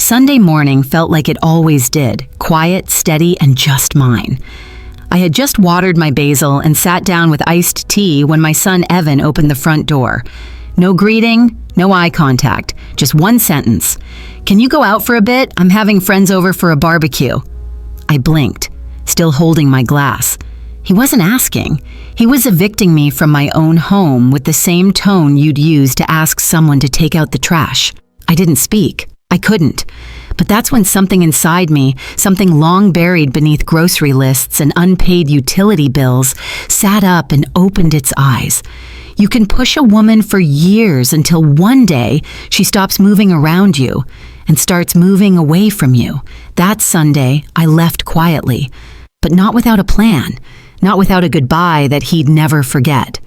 Sunday morning felt like it always did, quiet, steady, and just mine. I had just watered my basil and sat down with iced tea when my son Evan opened the front door. No greeting, no eye contact, just one sentence. "Can you go out for a bit? I'm having friends over for a barbecue." I blinked, still holding my glass. He wasn't asking. He was evicting me from my own home with the same tone you'd use to ask someone to take out the trash. I didn't speak. I couldn't. But that's when something inside me, something long buried beneath grocery lists and unpaid utility bills, sat up and opened its eyes. You can push a woman for years until one day she stops moving around you and starts moving away from you. That Sunday, I left quietly, but not without a plan, not without a goodbye that he'd never forget.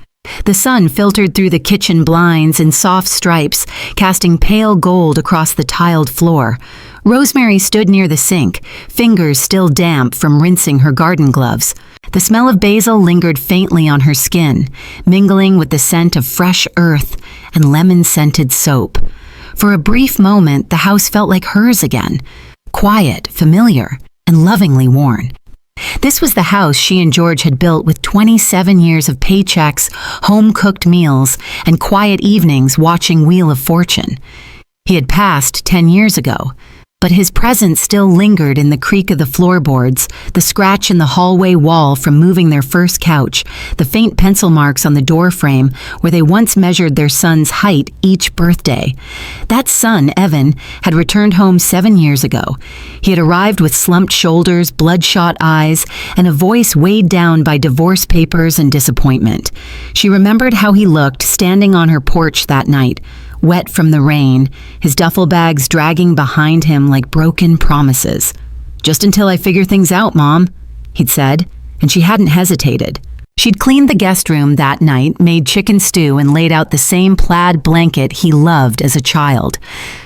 The sun filtered through the kitchen blinds in soft stripes, casting pale gold across the tiled floor. Rosemary stood near the sink, fingers still damp from rinsing her garden gloves. The smell of basil lingered faintly on her skin, mingling with the scent of fresh earth and lemon-scented soap. For a brief moment, the house felt like hers again, quiet, familiar, and lovingly worn. This was the house she and George had built with 27 years of paychecks, home-cooked meals, and quiet evenings watching Wheel of Fortune. He had passed 10 years ago, but his presence still lingered in the creak of the floorboards, the scratch in the hallway wall from moving their first couch, the faint pencil marks on the doorframe where they once measured their son's height each birthday. That son, Evan, had returned home 7 years ago. He had arrived with slumped shoulders, bloodshot eyes, and a voice weighed down by divorce papers and disappointment. She remembered how he looked standing on her porch that night, wet from the rain, his duffel bags dragging behind him like broken promises. "Just until I figure things out, Mom," he'd said, and she hadn't hesitated. She'd cleaned the guest room that night, made chicken stew, and laid out the same plaid blanket he loved as a child.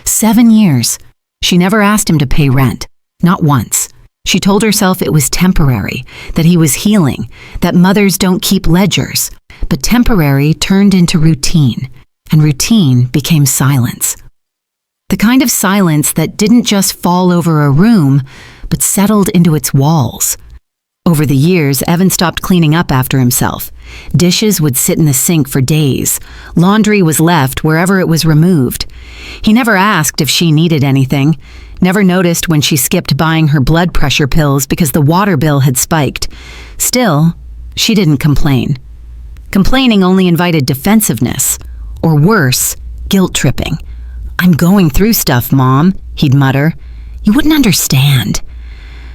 7 years. She never asked him to pay rent. Not once. She told herself it was temporary, that he was healing, that mothers don't keep ledgers. But temporary turned into routine. And routine became silence. The kind of silence that didn't just fall over a room, but settled into its walls. Over the years, Evan stopped cleaning up after himself. Dishes would sit in the sink for days. Laundry was left wherever it was removed. He never asked if she needed anything, never noticed when she skipped buying her blood pressure pills because the water bill had spiked. Still, she didn't complain. Complaining only invited defensiveness. Or worse, guilt-tripping. "I'm going through stuff, Mom," he'd mutter. "You wouldn't understand."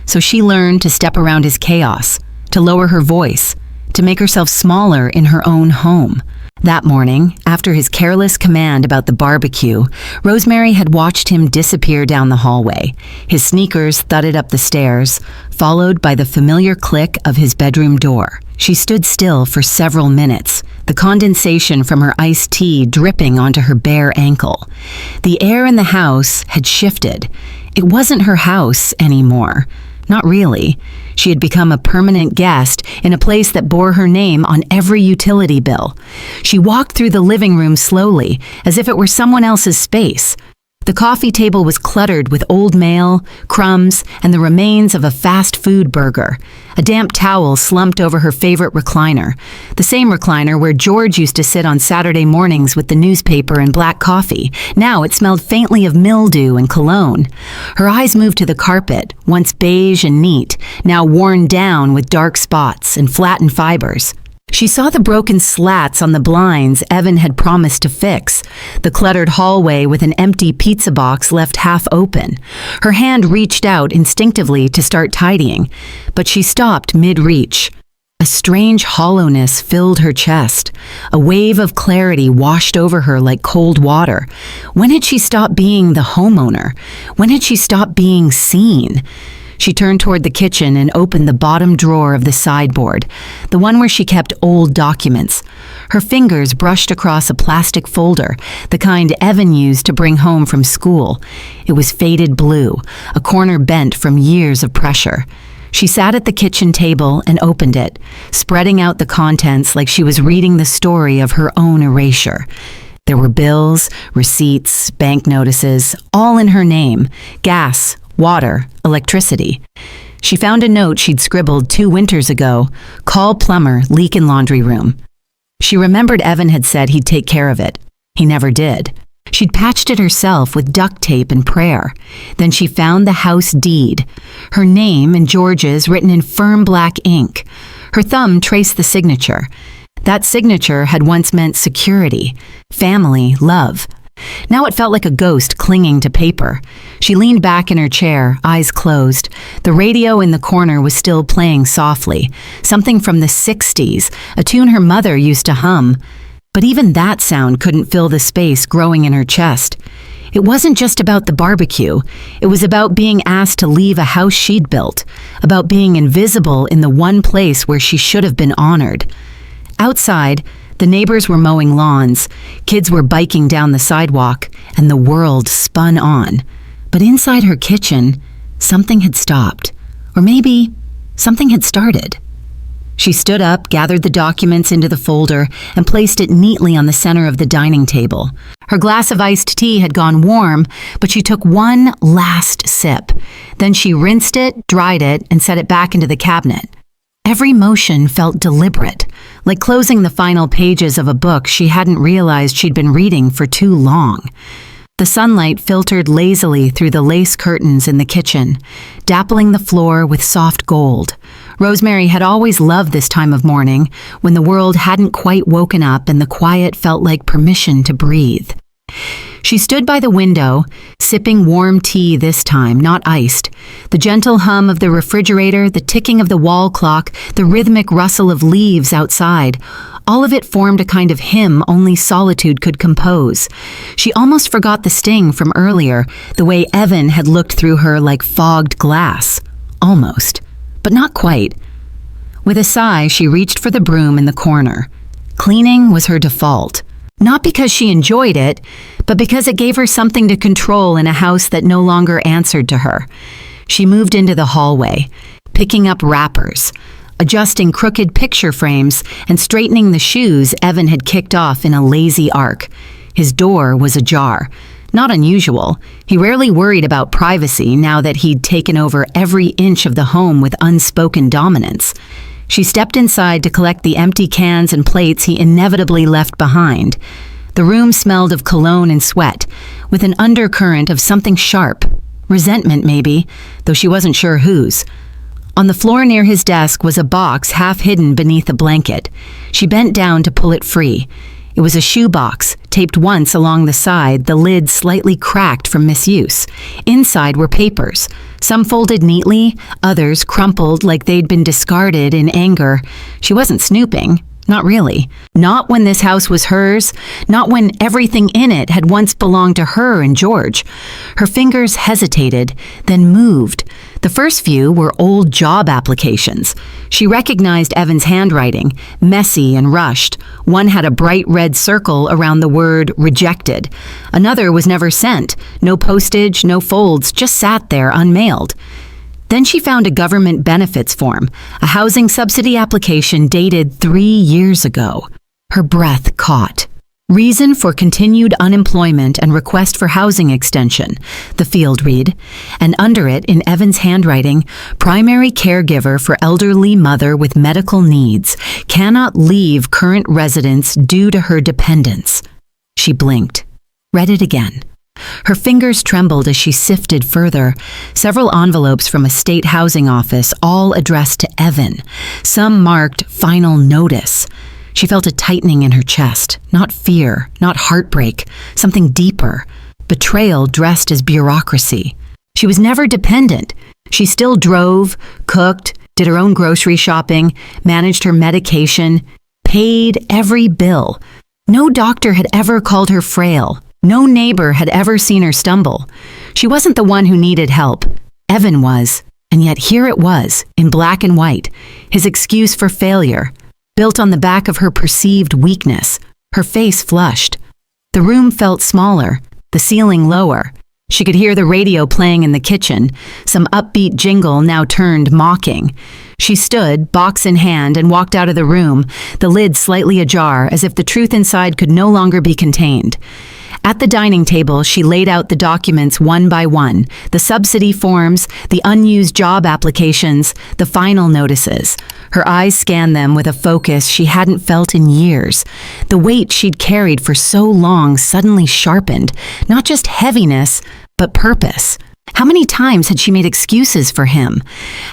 So she learned to step around his chaos, to lower her voice, to make herself smaller in her own home. That morning, after his careless command about the barbecue, Rosemary had watched him disappear down the hallway. His sneakers thudded up the stairs, followed by the familiar click of his bedroom door. She stood still for several minutes, the condensation from her iced tea dripping onto her bare ankle. The air in the house had shifted. It wasn't her house anymore. Not really. She had become a permanent guest in a place that bore her name on every utility bill. She walked through the living room slowly, as if it were someone else's space. The coffee table was cluttered with old mail, crumbs, and the remains of a fast food burger. A damp towel slumped over her favorite recliner, the same recliner where George used to sit on Saturday mornings with the newspaper and black coffee. Now it smelled faintly of mildew and cologne. Her eyes moved to the carpet, once beige and neat, now worn down with dark spots and flattened fibers. She saw the broken slats on the blinds Evan had promised to fix, the cluttered hallway with an empty pizza box left half open. Her hand reached out instinctively to start tidying, but she stopped mid-reach. A strange hollowness filled her chest. A wave of clarity washed over her like cold water. When had she stopped being the homeowner? When had she stopped being seen? She turned toward the kitchen and opened the bottom drawer of the sideboard, the one where she kept old documents. Her fingers brushed across a plastic folder, the kind Evan used to bring home from school. It was faded blue, a corner bent from years of pressure. She sat at the kitchen table and opened it, spreading out the contents like she was reading the story of her own erasure. There were bills, receipts, bank notices, all in her name: gas, water, electricity. She found a note she'd scribbled 2 winters ago: "Call plumber, leak in laundry room." She remembered Evan had said he'd take care of it. He never did. She'd patched it herself with duct tape and prayer. Then she found the house deed. Her name and George's written in firm black ink. Her thumb traced the signature. That signature had once meant security, family, love. Now it felt like a ghost clinging to paper. She leaned back in her chair, eyes closed. The radio in the corner was still playing softly, something from the 60s, a tune her mother used to hum. But even that sound couldn't fill the space growing in her chest. It wasn't just about the barbecue. It was about being asked to leave a house she'd built, about being invisible in the one place where she should have been honored. Outside, the neighbors were mowing lawns, kids were biking down the sidewalk, and the world spun on. But inside her kitchen, something had stopped. Or maybe something had started. She stood up, gathered the documents into the folder, and placed it neatly on the center of the dining table. Her glass of iced tea had gone warm, but she took one last sip. Then she rinsed it, dried it, and set it back into the cabinet. Every motion felt deliberate, like closing the final pages of a book she hadn't realized she'd been reading for too long. The sunlight filtered lazily through the lace curtains in the kitchen, dappling the floor with soft gold. Rosemary had always loved this time of morning, when the world hadn't quite woken up and the quiet felt like permission to breathe. She stood by the window, sipping warm tea this time, not iced. The gentle hum of the refrigerator, the ticking of the wall clock, the rhythmic rustle of leaves outside, all of it formed a kind of hymn only solitude could compose. She almost forgot the sting from earlier, the way Evan had looked through her like fogged glass. Almost, but not quite. With a sigh, she reached for the broom in the corner. Cleaning was her default. Not because she enjoyed it, but because it gave her something to control in a house that no longer answered to her. She moved into the hallway, picking up wrappers, adjusting crooked picture frames, and straightening the shoes Evan had kicked off in a lazy arc. His door was ajar. Not unusual. He rarely worried about privacy now that he'd taken over every inch of the home with unspoken dominance. She stepped inside to collect the empty cans and plates he inevitably left behind. The room smelled of cologne and sweat, with an undercurrent of something sharp. Resentment, maybe, though she wasn't sure whose. On the floor near his desk was a box half hidden beneath a blanket. She bent down to pull it free. It was a shoebox, taped once along the side, the lid slightly cracked from misuse. Inside were papers, some folded neatly, others crumpled like they'd been discarded in anger. She wasn't snooping. Not really. Not when this house was hers. Not when everything in it had once belonged to her and George. Her fingers hesitated, then moved. The first few were old job applications. She recognized Evan's handwriting, messy and rushed. One had a bright red circle around the word rejected. Another was never sent. No postage, no folds, just sat there unmailed. Then she found a government benefits form, a housing subsidy application dated 3 years ago. Her breath caught. Reason for continued unemployment and request for housing extension, the field read, and under it, in Evan's handwriting, primary caregiver for elderly mother with medical needs, cannot leave current residence due to her dependence. She blinked, read it again. Her fingers trembled as she sifted further. Several envelopes from a state housing office, all addressed to Evan. Some marked final notice. She felt a tightening in her chest. Not fear, not heartbreak, something deeper. Betrayal dressed as bureaucracy. She was never dependent. She still drove, cooked, did her own grocery shopping, managed her medication, paid every bill. No doctor had ever called her frail. No neighbor had ever seen her stumble. She wasn't the one who needed help. Evan was, and yet here it was, in black and white, his excuse for failure, built on the back of her perceived weakness. Her face flushed. The room felt smaller, the ceiling lower. She could hear the radio playing in the kitchen, some upbeat jingle now turned mocking. She stood, box in hand, and walked out of the room, the lid slightly ajar, as if the truth inside could no longer be contained. At the dining table, she laid out the documents one by one, the subsidy forms, the unused job applications, the final notices. Her eyes scanned them with a focus she hadn't felt in years. The weight she'd carried for so long suddenly sharpened, not just heaviness, but purpose. How many times had she made excuses for him?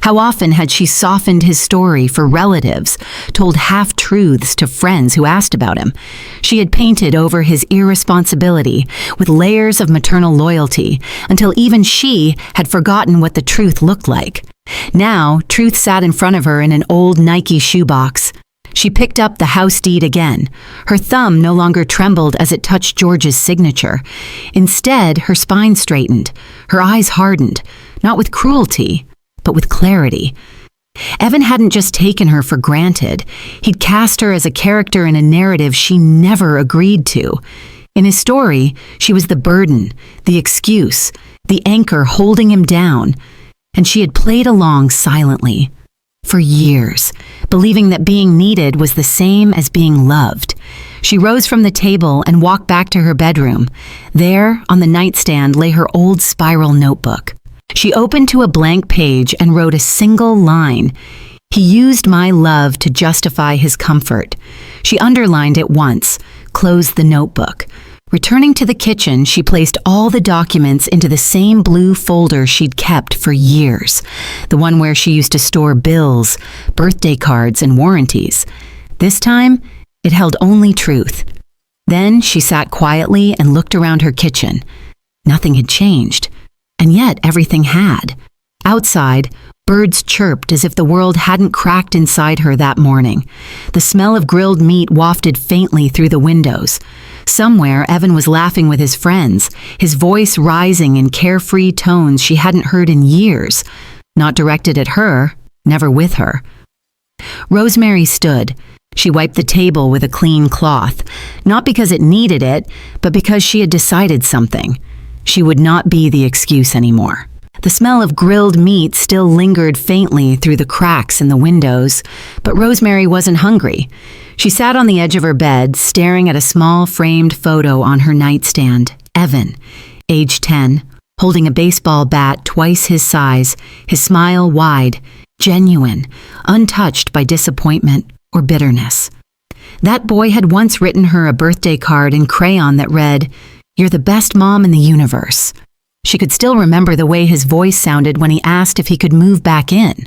How often had she softened his story for relatives, told half-truths to friends who asked about him? She had painted over his irresponsibility with layers of maternal loyalty until even she had forgotten what the truth looked like. Now, truth sat in front of her in an old Nike shoebox. She picked up the house deed again. Her thumb no longer trembled as it touched George's signature. Instead, her spine straightened. Her eyes hardened, not with cruelty, but with clarity. Evan hadn't just taken her for granted. He'd cast her as a character in a narrative she never agreed to. In his story, she was the burden, the excuse, the anchor holding him down. And she had played along silently. For years, believing that being needed was the same as being loved. She rose from the table and walked back to her bedroom. There, on the nightstand, lay her old spiral notebook. She opened to a blank page and wrote a single line. He used my love to justify his comfort. She underlined it once, closed the notebook. Returning to the kitchen, she placed all the documents into the same blue folder she'd kept for years, the one where she used to store bills, birthday cards, and warranties. This time, it held only truth. Then she sat quietly and looked around her kitchen. Nothing had changed, and yet everything had. Outside, birds chirped as if the world hadn't cracked inside her that morning. The smell of grilled meat wafted faintly through the windows. Somewhere, Evan was laughing with his friends, his voice rising in carefree tones she hadn't heard in years. Not directed at her, never with her. Rosemary stood. She wiped the table with a clean cloth, not because it needed it, but because she had decided something. She would not be the excuse anymore. The smell of grilled meat still lingered faintly through the cracks in the windows, but Rosemary wasn't hungry. She sat on the edge of her bed, staring at a small framed photo on her nightstand. Evan, age 10, holding a baseball bat twice his size, his smile wide, genuine, untouched by disappointment or bitterness. That boy had once written her a birthday card in crayon that read, "You're the best mom in the universe." She could still remember the way his voice sounded when he asked if he could move back in.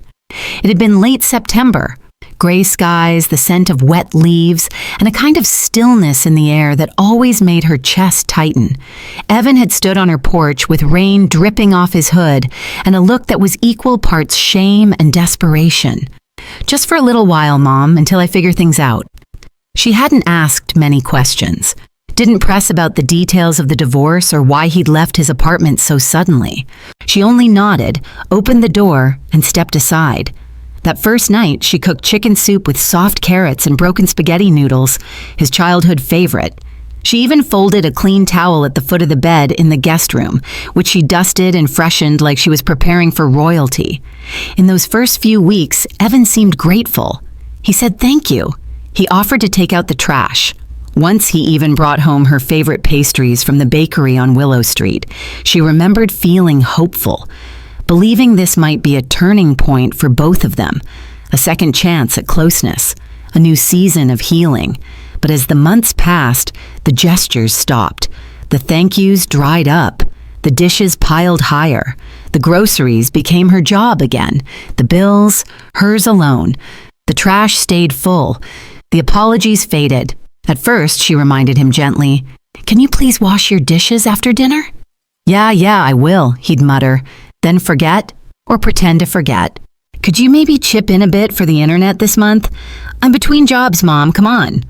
It had been late September. Gray skies, the scent of wet leaves, and a kind of stillness in the air that always made her chest tighten. Evan had stood on her porch with rain dripping off his hood and a look that was equal parts shame and desperation. "Just for a little while, Mom, until I figure things out." She hadn't asked many questions. Didn't press about the details of the divorce or why he'd left his apartment so suddenly. She only nodded, opened the door, and stepped aside. That first night, she cooked chicken soup with soft carrots and broken spaghetti noodles, his childhood favorite. She even folded a clean towel at the foot of the bed in the guest room, which she dusted and freshened like she was preparing for royalty. In those first few weeks, Evan seemed grateful. He said thank you. He offered to take out the trash. Once he even brought home her favorite pastries from the bakery on Willow Street. She remembered feeling hopeful, believing this might be a turning point for both of them, a second chance at closeness, a new season of healing. But as the months passed, the gestures stopped. The thank yous dried up. The dishes piled higher. The groceries became her job again. The bills, hers alone. The trash stayed full. The apologies faded. At first, she reminded him gently, "Can you please wash your dishes after dinner?" Yeah, I will," he'd mutter, then forget or pretend to forget. "Could you maybe chip in a bit for the internet this month? I'm between jobs, Mom, come on."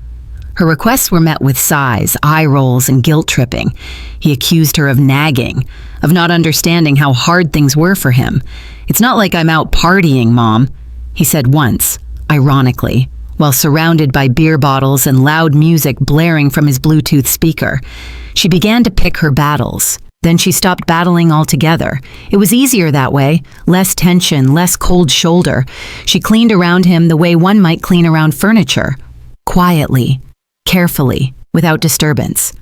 Her requests were met with sighs, eye rolls, and guilt tripping. He accused her of nagging, of not understanding how hard things were for him. "It's not like I'm out partying, Mom," he said once, ironically, while surrounded by beer bottles and loud music blaring from his Bluetooth speaker. She began to pick her battles. Then she stopped battling altogether. It was easier that way. Less tension, less cold shoulder. She cleaned around him the way one might clean around furniture. Quietly, carefully, without disturbance.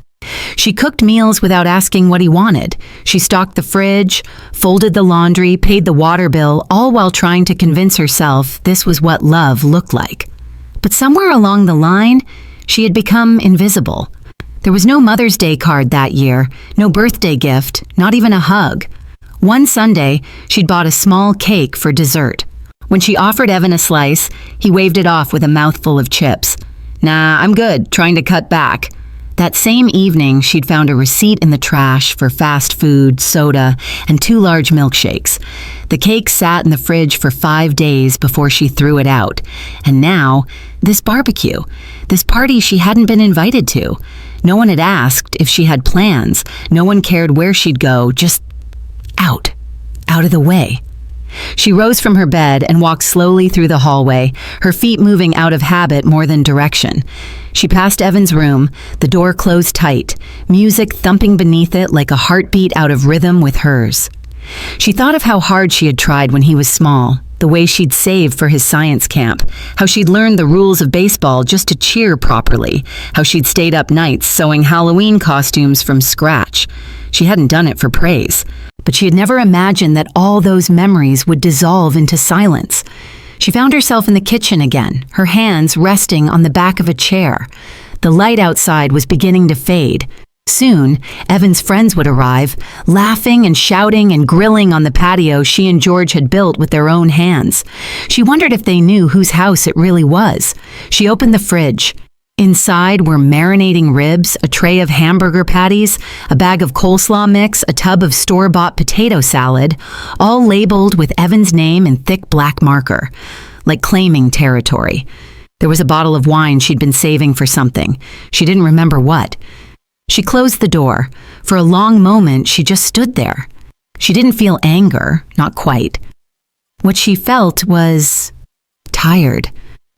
She cooked meals without asking what he wanted. She stocked the fridge, folded the laundry, paid the water bill, all while trying to convince herself this was what love looked like. But somewhere along the line, she had become invisible. There was no Mother's Day card that year, no birthday gift, not even a hug. One Sunday, she'd bought a small cake for dessert. When she offered Evan a slice, he waved it off with a mouthful of chips. "Nah, I'm good, trying to cut back." That same evening, she'd found a receipt in the trash for fast food, soda, and 2 large milkshakes. The cake sat in the fridge for 5 days before she threw it out. And now, this barbecue, this party she hadn't been invited to. No one had asked if she had plans. No one cared where she'd go, just out of the way. She rose from her bed and walked slowly through the hallway, her feet moving out of habit more than direction. She passed Evan's room, the door closed tight, music thumping beneath it like a heartbeat out of rhythm with hers. She thought of how hard she had tried when he was small, the way she'd saved for his science camp, how she'd learned the rules of baseball just to cheer properly, how she'd stayed up nights sewing Halloween costumes from scratch. She hadn't done it for praise, but she had never imagined that all those memories would dissolve into silence. She found herself in the kitchen again, her hands resting on the back of a chair. The light outside was beginning to fade. Soon, Evan's friends would arrive, laughing and shouting and grilling on the patio she and George had built with their own hands. She wondered if they knew whose house it really was. She opened the fridge. Inside were marinating ribs, a tray of hamburger patties, a bag of coleslaw mix, a tub of store-bought potato salad, all labeled with Evan's name in thick black marker, like claiming territory. There was a bottle of wine she'd been saving for something. She didn't remember what. She closed the door. For a long moment, she just stood there. She didn't feel anger, not quite. What she felt was tired.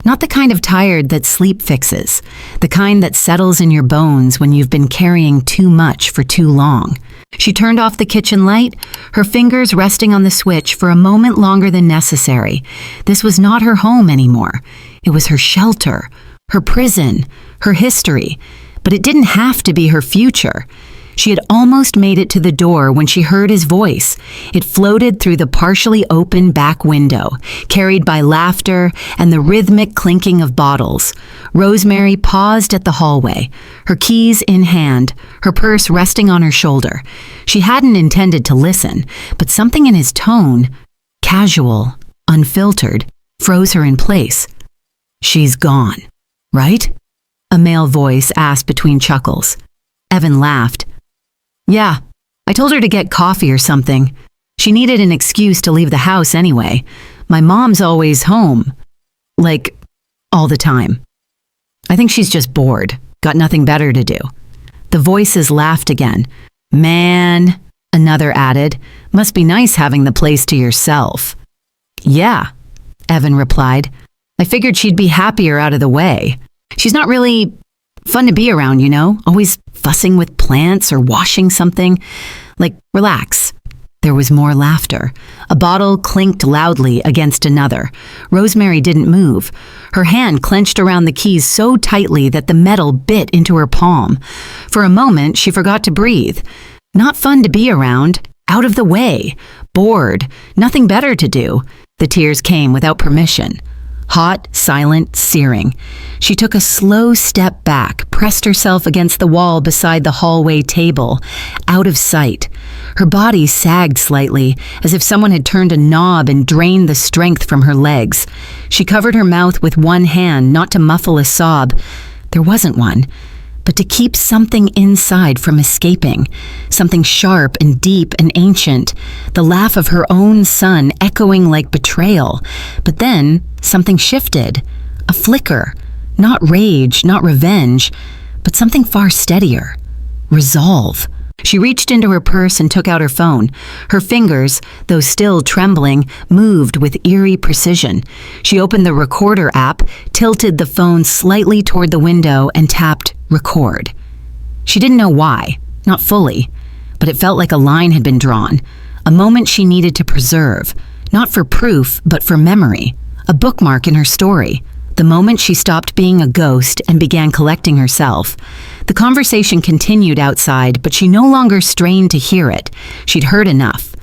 Not the kind of tired that sleep fixes, the kind that settles in your bones when you've been carrying too much for too long. She turned off the kitchen light, her fingers resting on the switch for a moment longer than necessary. This was not her home anymore. It was her shelter, her prison, her history. But it didn't have to be her future. She had almost made it to the door when she heard his voice. It floated through the partially open back window, carried by laughter and the rhythmic clinking of bottles. Rosemary paused at the hallway, her keys in hand, her purse resting on her shoulder. She hadn't intended to listen, but something in his tone, casual, unfiltered, froze her in place. "She's gone, right?" a male voice asked between chuckles. Evan laughed. "Yeah, I told her to get coffee or something. She needed an excuse to leave the house anyway. My mom's always home. Like, all the time. I think she's just bored, got nothing better to do." The voices laughed again. "Man," another added, "must be nice having the place to yourself." "Yeah," Evan replied. "I figured she'd be happier out of the way. She's not really fun to be around, you know, always fussing with plants or washing something. Like, relax." There was more laughter. A bottle clinked loudly against another. Rosemary didn't move. Her hand clenched around the keys so tightly that the metal bit into her palm. For a moment, she forgot to breathe. Not fun to be around. Out of the way. Bored. Nothing better to do. The tears came without permission. Hot, silent, searing. She took a slow step back, pressed herself against the wall beside the hallway table, out of sight. Her body sagged slightly, as if someone had turned a knob and drained the strength from her legs. She covered her mouth with one hand, not to muffle a sob. There wasn't one, but to keep something inside from escaping, something sharp and deep and ancient, the laugh of her own son echoing like betrayal. But then something shifted, a flicker, not rage, not revenge, but something far steadier, resolve. She reached into her purse and took out her phone. Her fingers, though still trembling, moved with eerie precision. She opened the recorder app, tilted the phone slightly toward the window, and tapped record. She didn't know why, not fully. but it felt like a line had been drawn, a moment she needed to preserve, not for proof, but for memory, a bookmark in her story, the moment she stopped being a ghost and began collecting herself. The conversation continued outside, but she no longer strained to hear it. She'd heard enough.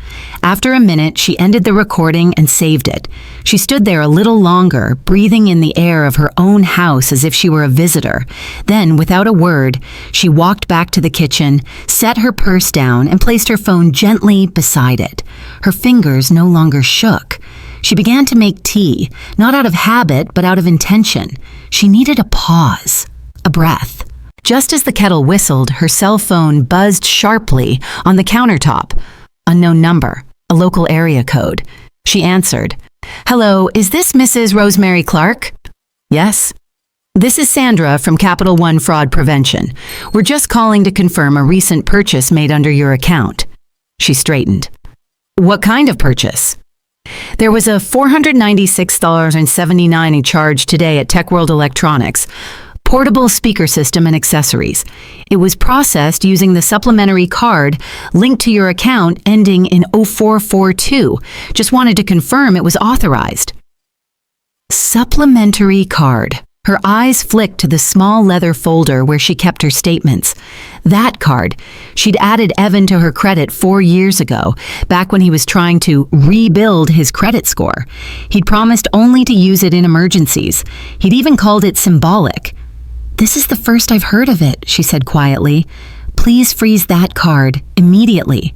After a minute, she ended the recording and saved it. She stood there a little longer, breathing in the air of her own house as if she were a visitor. Then, without a word, she walked back to the kitchen, set her purse down, and placed her phone gently beside it. Her fingers no longer shook. She began to make tea, not out of habit, but out of intention. She needed a pause, a breath. Just as the kettle whistled, her cell phone buzzed sharply on the countertop. Unknown number, a local area code. She answered. "Hello, is this Mrs. Rosemary Clark?" "Yes." "This is Sandra from Capital One Fraud Prevention. We're just calling to confirm a recent purchase made under your account." She straightened. "What kind of purchase?" "There was a $496.79 charge today at Tech World Electronics. Portable speaker system and accessories. It was processed using the supplementary card linked to your account ending in 0442. Just wanted to confirm it was authorized." Supplementary card. Her eyes flicked to the small leather folder where she kept her statements. That card. She'd added Evan to her credit 4 years ago, back when he was trying to rebuild his credit score. He'd promised only to use it in emergencies. He'd even called it symbolic. "This is the first I've heard of it," she said quietly. "Please freeze that card immediately."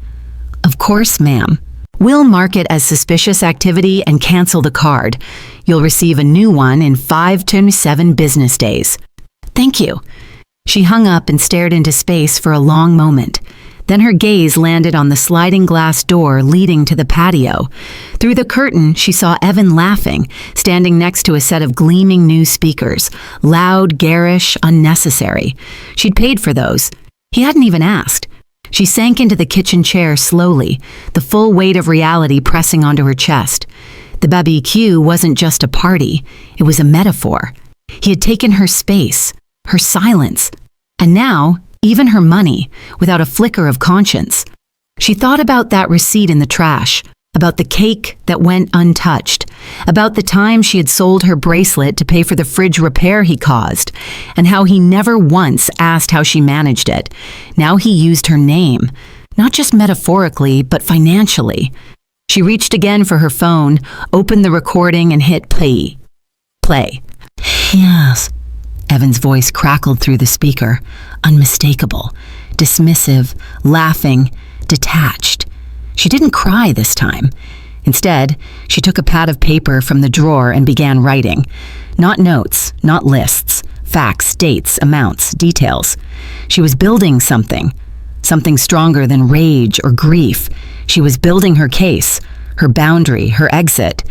"Of course, ma'am. We'll mark it as suspicious activity and cancel the card. You'll receive a new one in 5 to 7 business days." "Thank you." She hung up and stared into space for a long moment. Then her gaze landed on the sliding glass door leading to the patio. Through the curtain, she saw Evan laughing, standing next to a set of gleaming new speakers, loud, garish, unnecessary. She'd paid for those. He hadn't even asked. She sank into the kitchen chair slowly, the full weight of reality pressing onto her chest. The barbecue wasn't just a party, it was a metaphor. He had taken her space, her silence, and now, even her money, without a flicker of conscience. She thought about that receipt in the trash, about the cake that went untouched, about the time she had sold her bracelet to pay for the fridge repair he caused, and how he never once asked how she managed it. Now he used her name, not just metaphorically, but financially. She reached again for her phone, opened the recording, and hit play. Play. "Yes." Evan's voice crackled through the speaker, unmistakable, dismissive, laughing, detached. She didn't cry this time. Instead, she took a pad of paper from the drawer and began writing. Not notes, not lists, facts, dates, amounts, details. She was building something stronger than rage or grief. She was building her case, her boundary, her exit.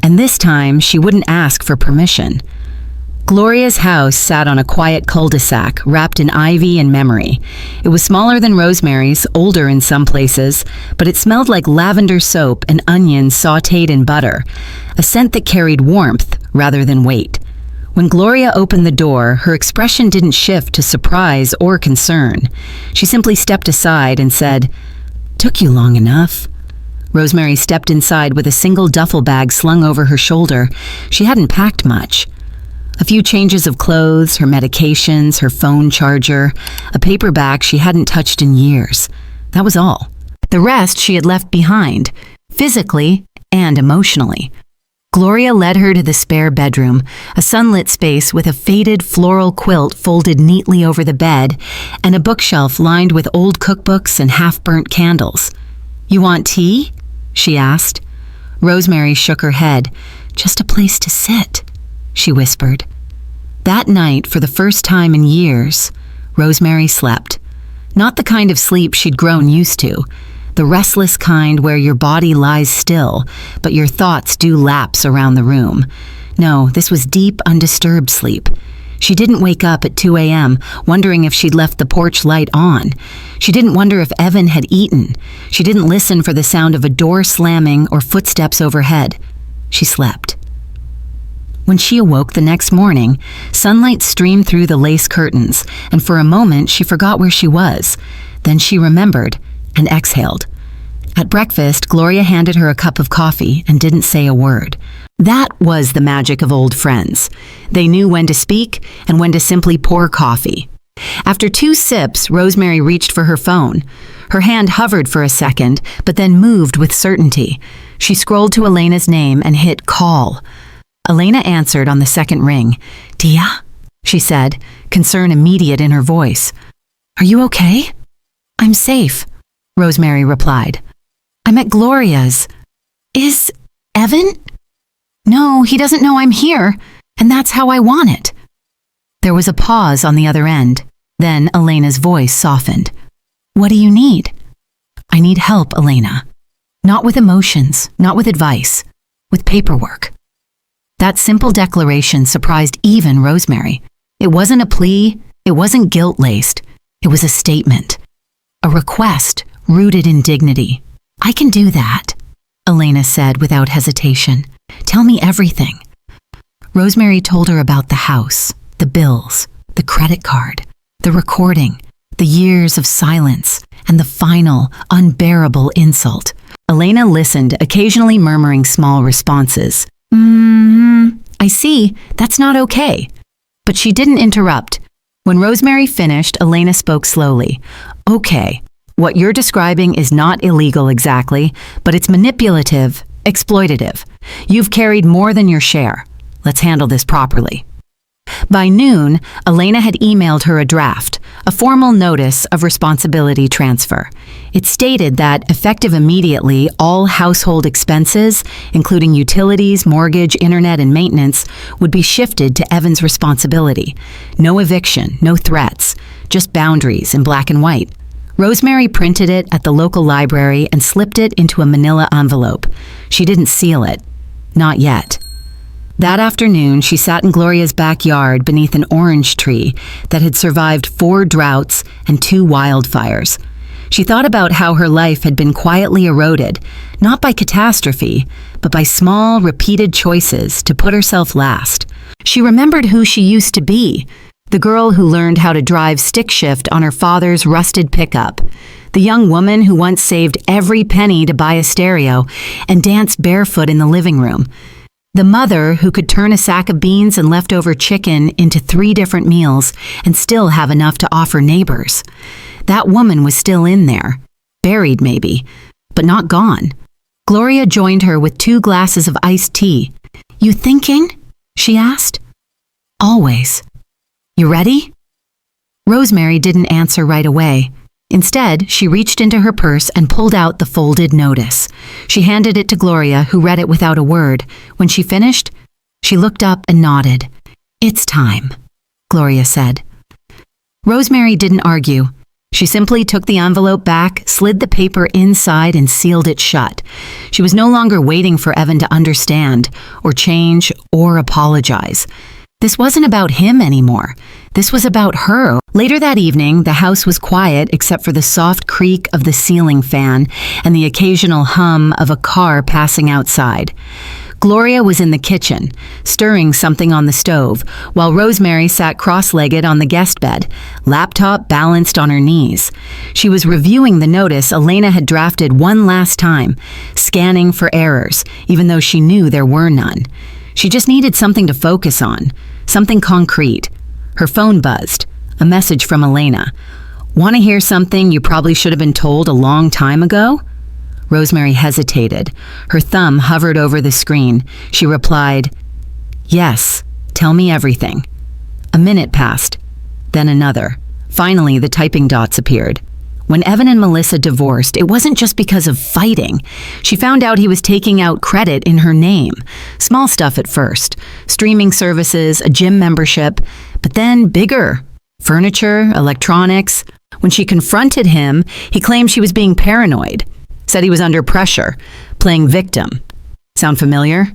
And this time, she wouldn't ask for permission. Gloria's house sat on a quiet cul-de-sac, wrapped in ivy and memory. It was smaller than Rosemary's, older in some places, but it smelled like lavender soap and onions sautéed in butter, a scent that carried warmth rather than weight. When Gloria opened the door, her expression didn't shift to surprise or concern. She simply stepped aside and said, "Took you long enough." Rosemary stepped inside with a single duffel bag slung over her shoulder. She hadn't packed much. A few changes of clothes, her medications, her phone charger, a paperback she hadn't touched in years. That was all. The rest she had left behind, physically and emotionally. Gloria led her to the spare bedroom, a sunlit space with a faded floral quilt folded neatly over the bed and a bookshelf lined with old cookbooks and half-burnt candles. "You want tea?" she asked. Rosemary shook her head. "Just a place to sit," she whispered. That night, for the first time in years, Rosemary slept. Not the kind of sleep she'd grown used to, the restless kind where your body lies still, but your thoughts do laps around the room. No, this was deep, undisturbed sleep. She didn't wake up at 2 a.m. wondering if she'd left the porch light on. She didn't wonder if Evan had eaten. She didn't listen for the sound of a door slamming or footsteps overhead. She slept. When she awoke the next morning, sunlight streamed through the lace curtains, and for a moment she forgot where she was. Then she remembered. and exhaled. At breakfast, Gloria handed her a cup of coffee and didn't say a word. That was the magic of old friends. They knew when to speak and when to simply pour coffee. After 2 sips, Rosemary reached for her phone. Her hand hovered for a second, but then moved with certainty. She scrolled to Elena's name and hit call. Elena answered on the second ring. "Dia?" she said, concern immediate in her voice. "Are you okay?" "I'm safe," Rosemary replied. "I'm at Gloria's. Is Evan?" "No, he doesn't know I'm here, and that's how I want it." There was a pause on the other end. Then Elena's voice softened. "What do you need?" "I need help, Elena. Not with emotions, not with advice, with paperwork." That simple declaration surprised even Rosemary. It wasn't a plea, it wasn't guilt-laced. It was a statement. A request rooted in dignity. "I can do that," Elena said without hesitation. "Tell me everything." Rosemary told her about the house, the bills, the credit card, the recording, the years of silence, and the final, unbearable insult. Elena listened, occasionally murmuring small responses. I see, that's not okay." But she didn't interrupt. When Rosemary finished, Elena spoke slowly. "Okay, what you're describing is not illegal exactly, but it's manipulative, exploitative. You've carried more than your share. Let's handle this properly." By noon, Elena had emailed her a draft, a formal notice of responsibility transfer. It stated that, effective immediately, all household expenses, including utilities, mortgage, internet, and maintenance, would be shifted to Evan's responsibility. No eviction, no threats, just boundaries in black and white. Rosemary printed it at the local library and slipped it into a manila envelope. She didn't seal it. Not yet. That afternoon, she sat in Gloria's backyard beneath an orange tree that had survived 4 droughts and 2 wildfires. She thought about how her life had been quietly eroded, not by catastrophe, but by small, repeated choices to put herself last. She remembered who she used to be, the girl who learned how to drive stick shift on her father's rusted pickup, the young woman who once saved every penny to buy a stereo and danced barefoot in the living room, the mother who could turn a sack of beans and leftover chicken into 3 different meals and still have enough to offer neighbors. That woman was still in there, buried maybe, but not gone. Gloria joined her with 2 glasses of iced tea. "You thinking?" she asked. "Always." "You ready?" Rosemary didn't answer right away. Instead, she reached into her purse and pulled out the folded notice. She handed it to Gloria, who read it without a word. When she finished, she looked up and nodded. "It's time," Gloria said. Rosemary didn't argue. She simply took the envelope back, slid the paper inside, and sealed it shut. She was no longer waiting for Evan to understand, or change, or apologize. This wasn't about him anymore. This was about her. Later that evening, the house was quiet except for the soft creak of the ceiling fan and the occasional hum of a car passing outside. Gloria was in the kitchen, stirring something on the stove, while Rosemary sat cross-legged on the guest bed, laptop balanced on her knees. She was reviewing the notice Elena had drafted one last time, scanning for errors, even though she knew there were none. She just needed something to focus on, something concrete. Her phone buzzed, a message from Elena. "Want to hear something you probably should have been told a long time ago?" Rosemary hesitated. Her thumb hovered over the screen. She replied, "Yes, tell me everything." A minute passed, then another. Finally, the typing dots appeared. When Evan and Melissa divorced, it wasn't just because of fighting. She found out he was taking out credit in her name. Small stuff at first. Streaming services, a gym membership, but then bigger. Furniture, electronics. When she confronted him, he claimed she was being paranoid. Said he was under pressure, playing victim. Sound familiar?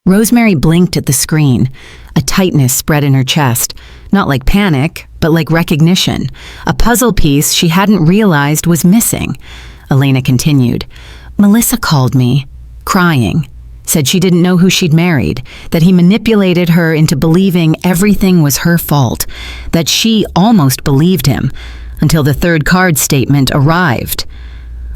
Rosemary blinked at the screen. A tightness spread in her chest. Not like panic, but like recognition. A puzzle piece she hadn't realized was missing. Elena continued. "Melissa called me, crying. Said she didn't know who she'd married, that he manipulated her into believing everything was her fault, that she almost believed him, until the third card statement arrived.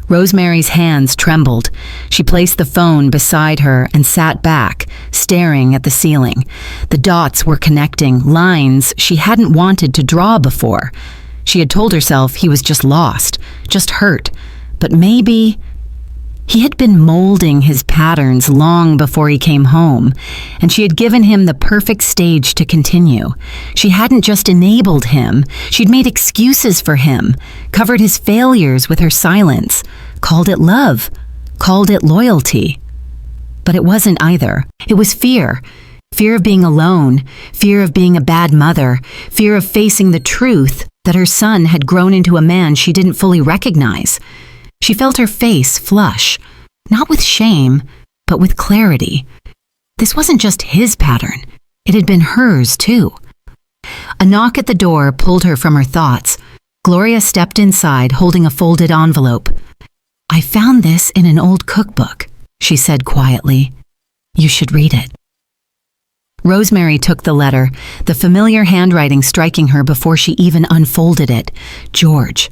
Rosemary's hands trembled. She placed the phone beside her and sat back, staring at the ceiling. The dots were connecting, lines she hadn't wanted to draw before. She had told herself he was just lost, just hurt. But maybe he had been molding his patterns long before he came home, and she had given him the perfect stage to continue. She hadn't just enabled him, she'd made excuses for him, covered his failures with her silence, called it love, called it loyalty. But it wasn't either. It was fear. Fear of being alone, fear of being a bad mother, fear of facing the truth that her son had grown into a man she didn't fully recognize. She felt her face flush, not with shame, but with clarity. This wasn't just his pattern. It had been hers, too. A knock at the door pulled her from her thoughts. Gloria stepped inside, holding a folded envelope. "I found this in an old cookbook," she said quietly. "You should read it." Rosemary took the letter, the familiar handwriting striking her before she even unfolded it. George.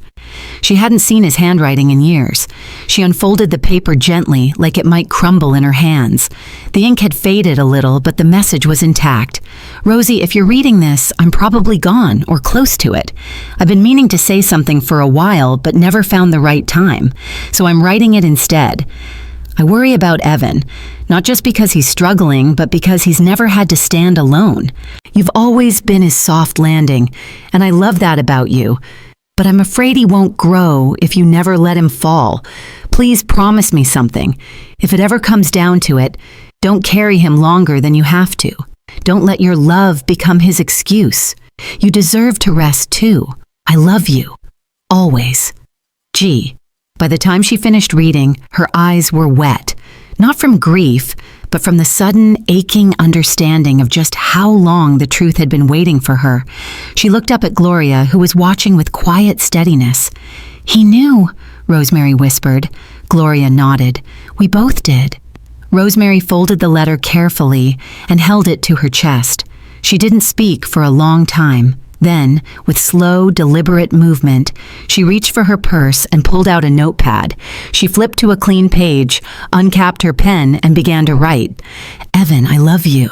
She hadn't seen his handwriting in years. She unfolded the paper gently, like it might crumble in her hands. The ink had faded a little, but the message was intact. "Rosie, if you're reading this, I'm probably gone, or close to it. I've been meaning to say something for a while, but never found the right time. So I'm writing it instead. I worry about Evan, not just because he's struggling, but because he's never had to stand alone. You've always been his soft landing, and I love that about you. But I'm afraid he won't grow if you never let him fall. Please promise me something. If it ever comes down to it, don't carry him longer than you have to. Don't let your love become his excuse. You deserve to rest too. I love you. Always. G." By the time she finished reading, her eyes were wet, not from grief, but from the sudden, aching understanding of just how long the truth had been waiting for her. She looked up at Gloria, who was watching with quiet steadiness. "He knew," Rosemary whispered. Gloria nodded. "We both did." Rosemary folded the letter carefully and held it to her chest. She didn't speak for a long time. Then, with slow, deliberate movement, she reached for her purse and pulled out a notepad. She flipped to a clean page, uncapped her pen, and began to write. "Evan, I love you.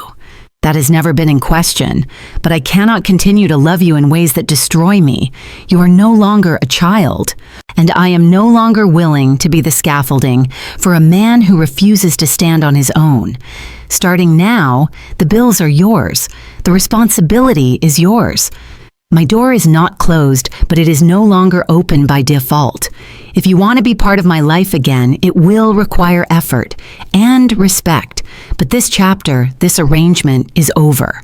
That has never been in question, but I cannot continue to love you in ways that destroy me. You are no longer a child, and I am no longer willing to be the scaffolding for a man who refuses to stand on his own. Starting now, the bills are yours. The responsibility is yours. My door is not closed, but it is no longer open by default. If you want to be part of my life again, it will require effort and respect. But this chapter, this arrangement is over.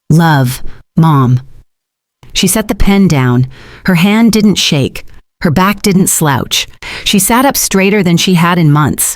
Love, Mom." She set the pen down. Her hand didn't shake. Her back didn't slouch. She sat up straighter than she had in months.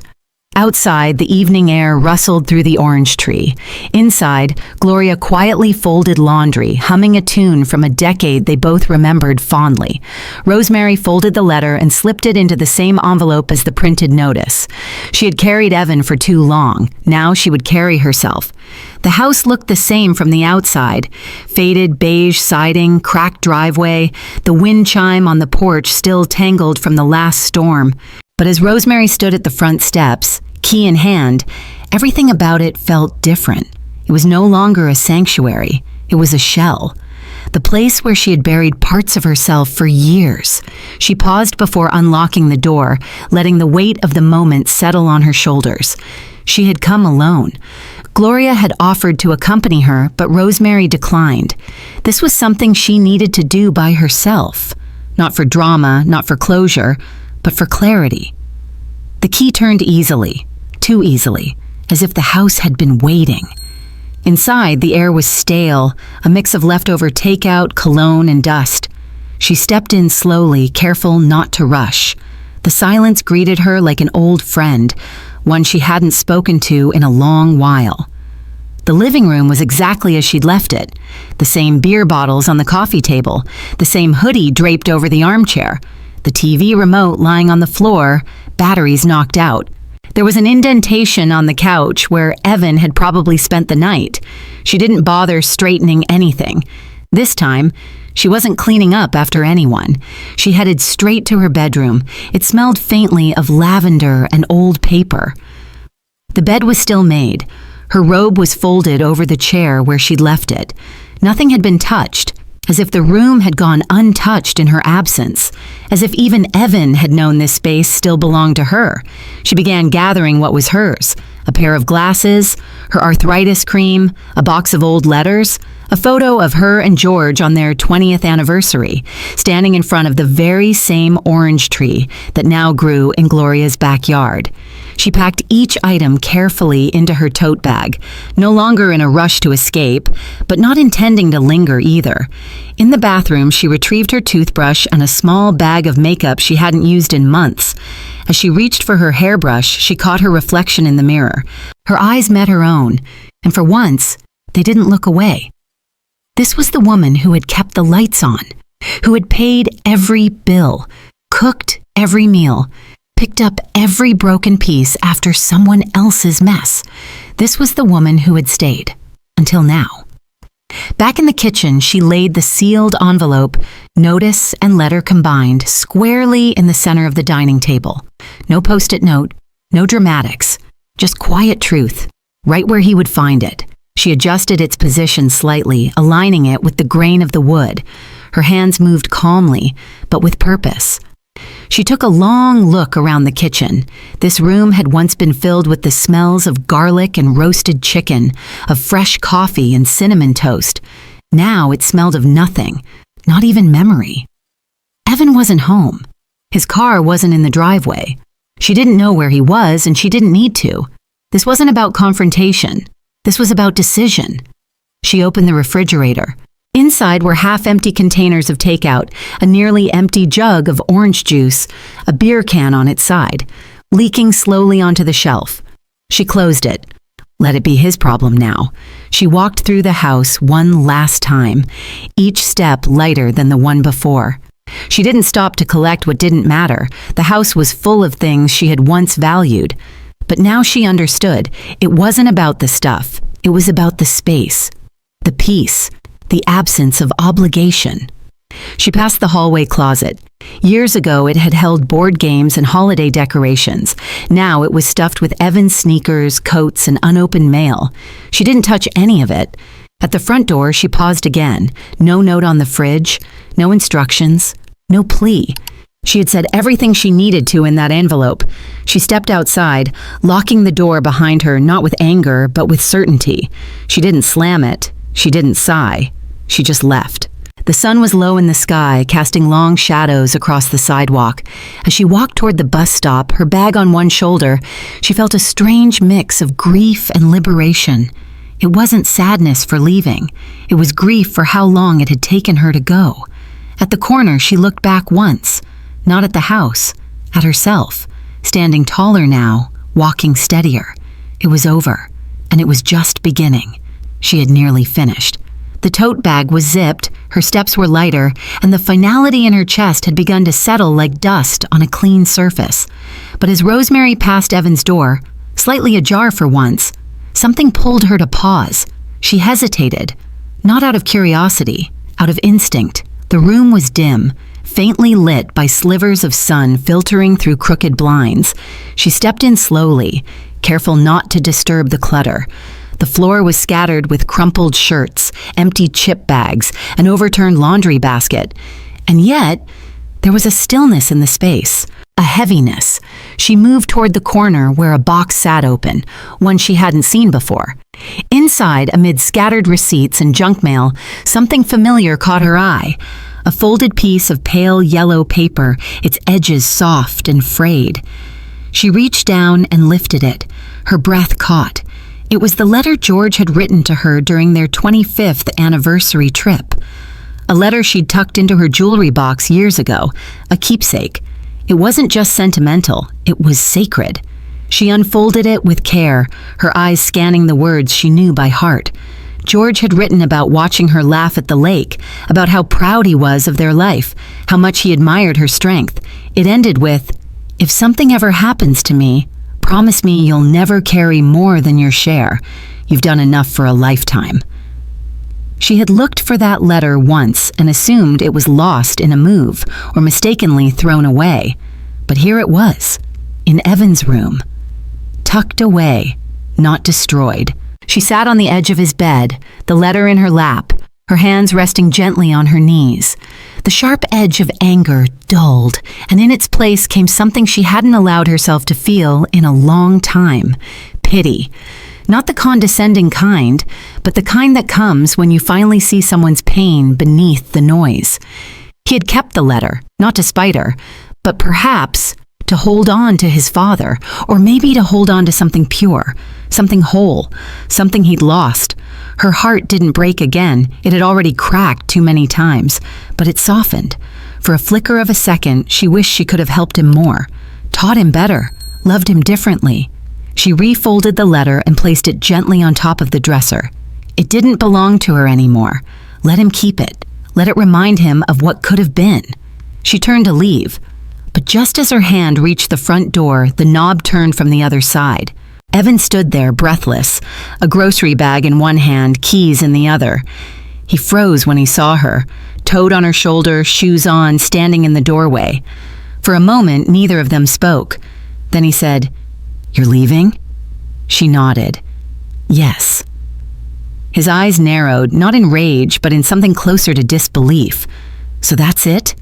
Outside, the evening air rustled through the orange tree. Inside, Gloria quietly folded laundry, humming a tune from a decade they both remembered fondly. Rosemary folded the letter and slipped it into the same envelope as the printed notice. She had carried Evan for too long. Now she would carry herself. The house looked the same from the outside. Faded beige siding, cracked driveway, the wind chime on the porch still tangled from the last storm. But as Rosemary stood at the front steps, key in hand, everything about it felt different. It was no longer a sanctuary. It was a shell. The place where she had buried parts of herself for years. She paused before unlocking the door, letting the weight of the moment settle on her shoulders. She had come alone. Gloria had offered to accompany her, but Rosemary declined. This was something she needed to do by herself. Not for drama, not for closure, but for clarity. The key turned easily, too easily, as if the house had been waiting. Inside, the air was stale, a mix of leftover takeout, cologne, and dust. She stepped in slowly, careful not to rush. The silence greeted her like an old friend, one she hadn't spoken to in a long while. The living room was exactly as she'd left it. The same beer bottles on the coffee table, the same hoodie draped over the armchair, the TV remote lying on the floor, batteries knocked out. There was an indentation on the couch where Evan had probably spent the night. She didn't bother straightening anything. This time, she wasn't cleaning up after anyone. She headed straight to her bedroom. It smelled faintly of lavender and old paper. The bed was still made. Her robe was folded over the chair where she'd left it. Nothing had been touched, as if the room had gone untouched in her absence, as if even Evan had known this space still belonged to her. She began gathering what was hers: a pair of glasses, her arthritis cream, a box of old letters, a photo of her and George on their 20th anniversary, standing in front of the very same orange tree that now grew in Gloria's backyard. She packed each item carefully into her tote bag, no longer in a rush to escape, but not intending to linger either. In the bathroom, she retrieved her toothbrush and a small bag of makeup she hadn't used in months. As she reached for her hairbrush, she caught her reflection in the mirror. Her eyes met her own, and for once, they didn't look away. This was the woman who had kept the lights on, who had paid every bill, cooked every meal, picked up every broken piece after someone else's mess. This was the woman who had stayed, until now. Back in the kitchen, she laid the sealed envelope, notice and letter combined, squarely in the center of the dining table. No post-it note, no dramatics, just quiet truth, right where he would find it. She adjusted its position slightly, aligning it with the grain of the wood. Her hands moved calmly, but with purpose. She took a long look around the kitchen. This room had once been filled with the smells of garlic and roasted chicken, of fresh coffee and cinnamon toast. Now it smelled of nothing, not even memory. Evan wasn't home. His car wasn't in the driveway. She didn't know where he was, and she didn't need to. This wasn't about confrontation. This was about decision. She opened the refrigerator. Inside were half-empty containers of takeout, a nearly empty jug of orange juice, a beer can on its side, leaking slowly onto the shelf. She closed it. Let it be his problem now. She walked through the house one last time, each step lighter than the one before. She didn't stop to collect what didn't matter. The house was full of things she had once valued. But now she understood. It wasn't about the stuff. It was about the space, the peace, the absence of obligation. She passed the hallway closet. Years ago, it had held board games and holiday decorations. Now it was stuffed with Evan's sneakers, coats, and unopened mail. She didn't touch any of it. At the front door, she paused again. No note on the fridge, no instructions, no plea. She had said everything she needed to in that envelope. She stepped outside, locking the door behind her, not with anger, but with certainty. She didn't slam it. She didn't sigh. She just left. The sun was low in the sky, casting long shadows across the sidewalk. As she walked toward the bus stop, her bag on one shoulder, she felt a strange mix of grief and liberation. It wasn't sadness for leaving. It was grief for how long it had taken her to go. At the corner, she looked back once. Not at the house, at herself, standing taller now, walking steadier. It was over, and it was just beginning. She had nearly finished. The tote bag was zipped, her steps were lighter, and the finality in her chest had begun to settle like dust on a clean surface. But as Rosemary passed Evan's door, slightly ajar for once, something pulled her to pause. She hesitated, not out of curiosity, out of instinct. The room was dim, faintly lit by slivers of sun filtering through crooked blinds. She stepped in slowly, careful not to disturb the clutter. The floor was scattered with crumpled shirts, empty chip bags, an overturned laundry basket. And yet, there was a stillness in the space, a heaviness. She moved toward the corner where a box sat open, one she hadn't seen before. Inside, amid scattered receipts and junk mail, something familiar caught her eye. A folded piece of pale yellow paper, its edges soft and frayed. She reached down and lifted it, her breath caught. It was the letter George had written to her during their 25th anniversary trip. A letter she'd tucked into her jewelry box years ago, a keepsake. It wasn't just sentimental, it was sacred. She unfolded it with care, her eyes scanning the words she knew by heart. George had written about watching her laugh at the lake, about how proud he was of their life, how much he admired her strength. It ended with, "If something ever happens to me, promise me you'll never carry more than your share. You've done enough for a lifetime." She had looked for that letter once and assumed it was lost in a move or mistakenly thrown away. But here it was, in Evan's room. Tucked away, not destroyed. She sat on the edge of his bed, the letter in her lap, her hands resting gently on her knees. The sharp edge of anger dulled, and in its place came something she hadn't allowed herself to feel in a long time: pity. Not the condescending kind, but the kind that comes when you finally see someone's pain beneath the noise. He had kept the letter, not to spite her, but perhaps to hold on to his father, or maybe to hold on to something pure, something whole, something he'd lost. Her heart didn't break again. It had already cracked too many times, but it softened. For a flicker of a second, she wished she could have helped him more, taught him better, loved him differently. She refolded the letter and placed it gently on top of the dresser. It didn't belong to her anymore. Let him keep it. Let it remind him of what could have been. She turned to leave, but just as her hand reached the front door, the knob turned from the other side. Evan stood there, breathless, a grocery bag in one hand, keys in the other. He froze when he saw her, toad on her shoulder, shoes on, standing in the doorway. For a moment, neither of them spoke. Then he said, "You're leaving?" She nodded. "Yes." His eyes narrowed, not in rage, but in something closer to disbelief. "So that's it?"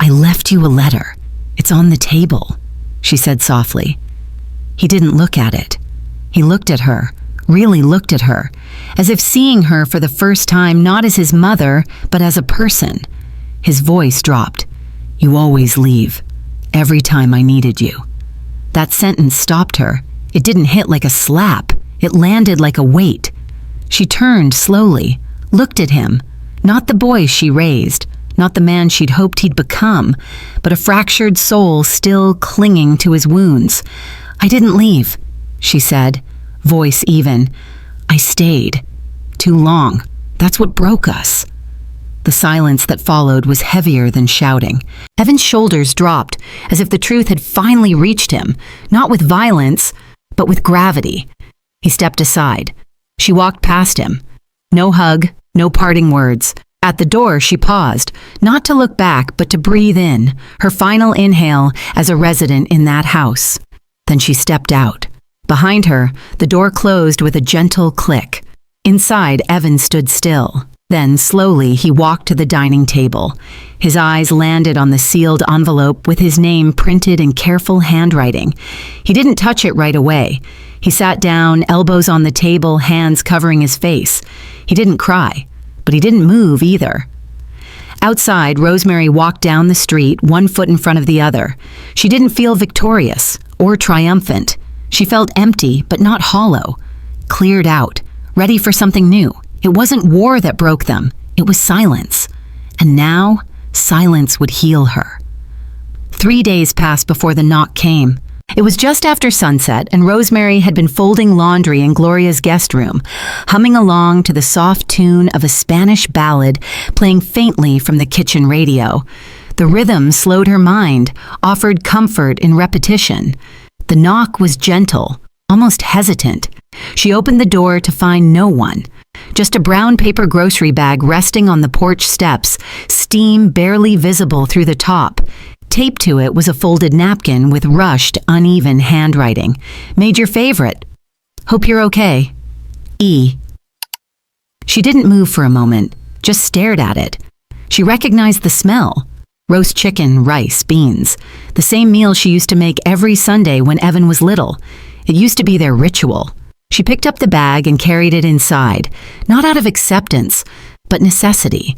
"I left you a letter. It's on the table," she said softly. He didn't look at it. He looked at her, really looked at her, as if seeing her for the first time not as his mother, but as a person. His voice dropped. "You always leave. Every time I needed you." That sentence stopped her. It didn't hit like a slap. It landed like a weight. She turned slowly, looked at him, not the boy she raised, not the man she'd hoped he'd become, but a fractured soul still clinging to his wounds. "I didn't leave," she said, voice even. "I stayed. Too long. That's what broke us." The silence that followed was heavier than shouting. Evan's shoulders dropped, as if the truth had finally reached him, not with violence, but with gravity. He stepped aside. She walked past him. No hug, no parting words. At the door, she paused, not to look back, but to breathe in, her final inhale as a resident in that house. Then she stepped out. Behind her, the door closed with a gentle click. Inside, Evan stood still. Then, slowly, he walked to the dining table. His eyes landed on the sealed envelope with his name printed in careful handwriting. He didn't touch it right away. He sat down, elbows on the table, hands covering his face. He didn't cry, but he didn't move either. Outside, Rosemary walked down the street, one foot in front of the other. She didn't feel victorious or triumphant. She felt empty, but not hollow. Cleared out, ready for something new. It wasn't war that broke them. It was silence. And now, silence would heal her. 3 days passed before the knock came. It was just after sunset, and Rosemary had been folding laundry in Gloria's guest room, humming along to the soft tune of a Spanish ballad playing faintly from the kitchen radio. The rhythm slowed her mind, offered comfort in repetition. The knock was gentle, almost hesitant. She opened the door to find no one. Just a brown paper grocery bag resting on the porch steps, steam barely visible through the top. Taped to it was a folded napkin with rushed, uneven handwriting. "Made your favorite. Hope you're okay. E." She didn't move for a moment, just stared at it. She recognized the smell. Roast chicken, rice, beans. The same meal she used to make every Sunday when Evan was little. It used to be their ritual. She picked up the bag and carried it inside, not out of acceptance, but necessity.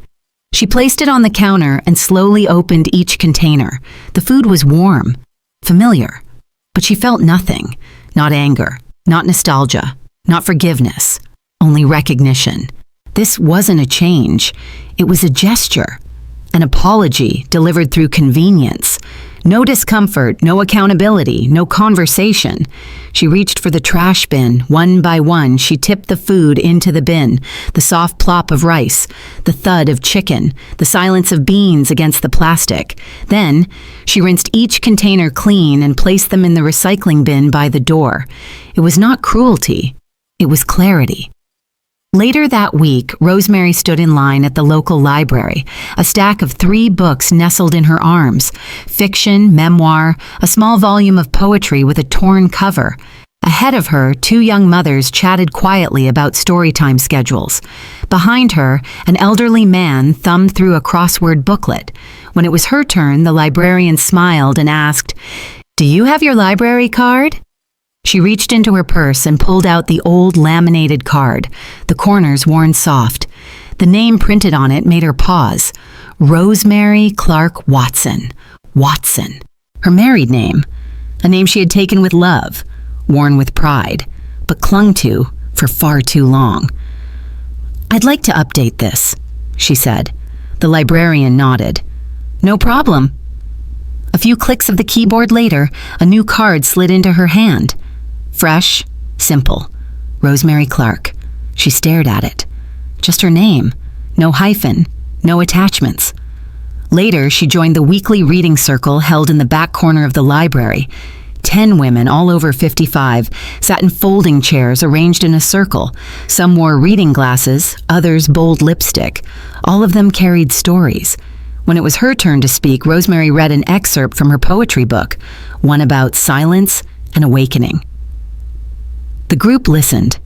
She placed it on the counter and slowly opened each container. The food was warm, familiar, but she felt nothing. Not anger, not nostalgia, not forgiveness, only recognition. This wasn't a change. It was a gesture, an apology delivered through convenience. No discomfort, no accountability, no conversation. She reached for the trash bin. One by one, she tipped the food into the bin. The soft plop of rice, the thud of chicken, the silence of beans against the plastic. Then, she rinsed each container clean and placed them in the recycling bin by the door. It was not cruelty. It was clarity. Later that week, Rosemary stood in line at the local library, a stack of 3 books nestled in her arms: fiction, memoir, a small volume of poetry with a torn cover. Ahead of her, 2 young mothers chatted quietly about storytime schedules. Behind her, an elderly man thumbed through a crossword booklet. When it was her turn, the librarian smiled and asked, "Do you have your library card?" She reached into her purse and pulled out the old laminated card, the corners worn soft. The name printed on it made her pause. Rosemary Clark Watson. Watson. Her married name. A name she had taken with love, worn with pride, but clung to for far too long. "I'd like to update this," she said. The librarian nodded. "No problem." A few clicks of the keyboard later, a new card slid into her hand. Fresh, simple. Rosemary Clark. She stared at it. Just her name. No hyphen. No attachments. Later, she joined the weekly reading circle held in the back corner of the library. 10 women, all over 55, sat in folding chairs arranged in a circle. Some wore reading glasses, others bold lipstick. All of them carried stories. When it was her turn to speak, Rosemary read an excerpt from her poetry book, one about silence and awakening. The group listened,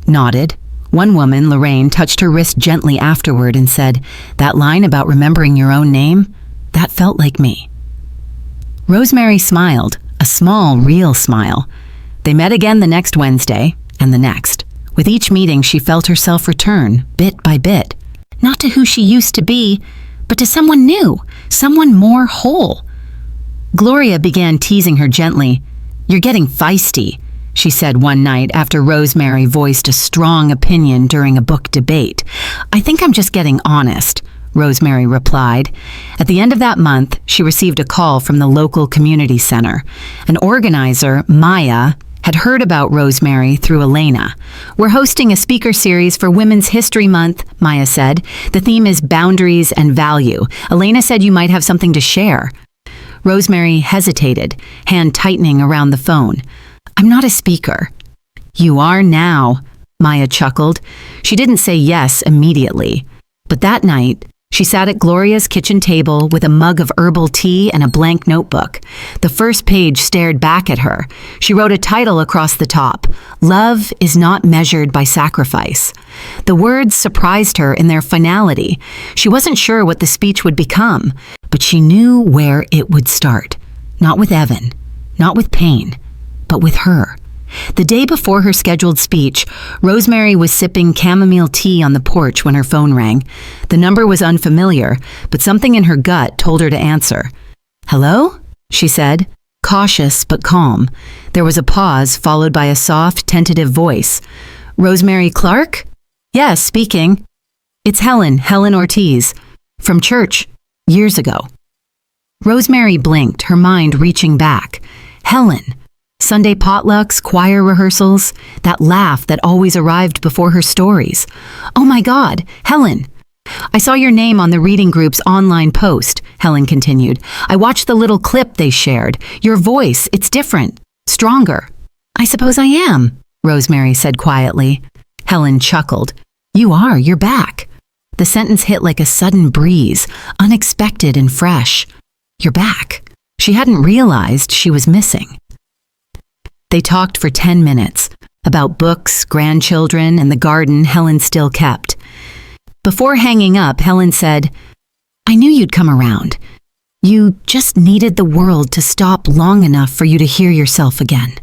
nodded. One woman, Lorraine, touched her wrist gently afterward and said, "That line about remembering your own name, that felt like me." Rosemary smiled, a small, real smile. They met again the next Wednesday, and the next. With each meeting, she felt herself return, bit by bit. Not to who she used to be, but to someone new, someone more whole. Gloria began teasing her gently. "You're getting feisty," she said one night after Rosemary voiced a strong opinion during a book debate. "I think I'm just getting honest," Rosemary replied. At the end of that month, she received a call from the local community center. An organizer, Maya, had heard about Rosemary through Elena. "We're hosting a speaker series for Women's History Month," Maya said. "The theme is boundaries and value. Elena said you might have something to share." Rosemary hesitated, hand tightening around the phone. "I'm not a speaker." "You are now," Maya chuckled. She didn't say yes immediately. But that night, she sat at Gloria's kitchen table with a mug of herbal tea and a blank notebook. The first page stared back at her. She wrote a title across the top, "Love is not measured by sacrifice." The words surprised her in their finality. She wasn't sure what the speech would become, but she knew where it would start. Not with Evan, not with pain, but with her. The day before her scheduled speech, Rosemary was sipping chamomile tea on the porch when her phone rang. The number was unfamiliar, but something in her gut told her to answer. "Hello?" she said, cautious but calm. There was a pause, followed by a soft, tentative voice. "Rosemary Clark?" "Yes, speaking." "It's Helen Ortiz. From church, years ago." Rosemary blinked, her mind reaching back. Helen. Sunday potlucks, choir rehearsals, that laugh that always arrived before her stories. "Oh my God, Helen. I saw your name on the reading group's online post," Helen continued. "I watched the little clip they shared. Your voice, it's different, stronger." "I suppose I am," Rosemary said quietly. Helen chuckled. You're back." The sentence hit like a sudden breeze, unexpected and fresh. "You're back." She hadn't realized she was missing. They talked for 10 minutes, about books, grandchildren, and the garden Helen still kept. Before hanging up, Helen said, "I knew you'd come around. You just needed the world to stop long enough for you to hear yourself again."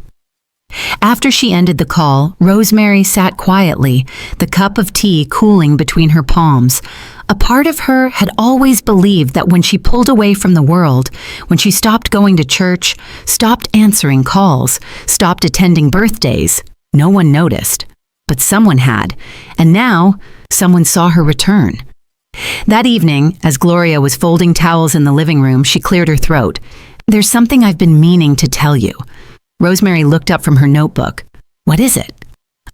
After she ended the call, Rosemary sat quietly, the cup of tea cooling between her palms. A part of her had always believed that when she pulled away from the world, when she stopped going to church, stopped answering calls, stopped attending birthdays, no one noticed. But someone had, and now someone saw her return. That evening, as Gloria was folding towels in the living room, she cleared her throat. "There's something I've been meaning to tell you." Rosemary looked up from her notebook. "What is it?"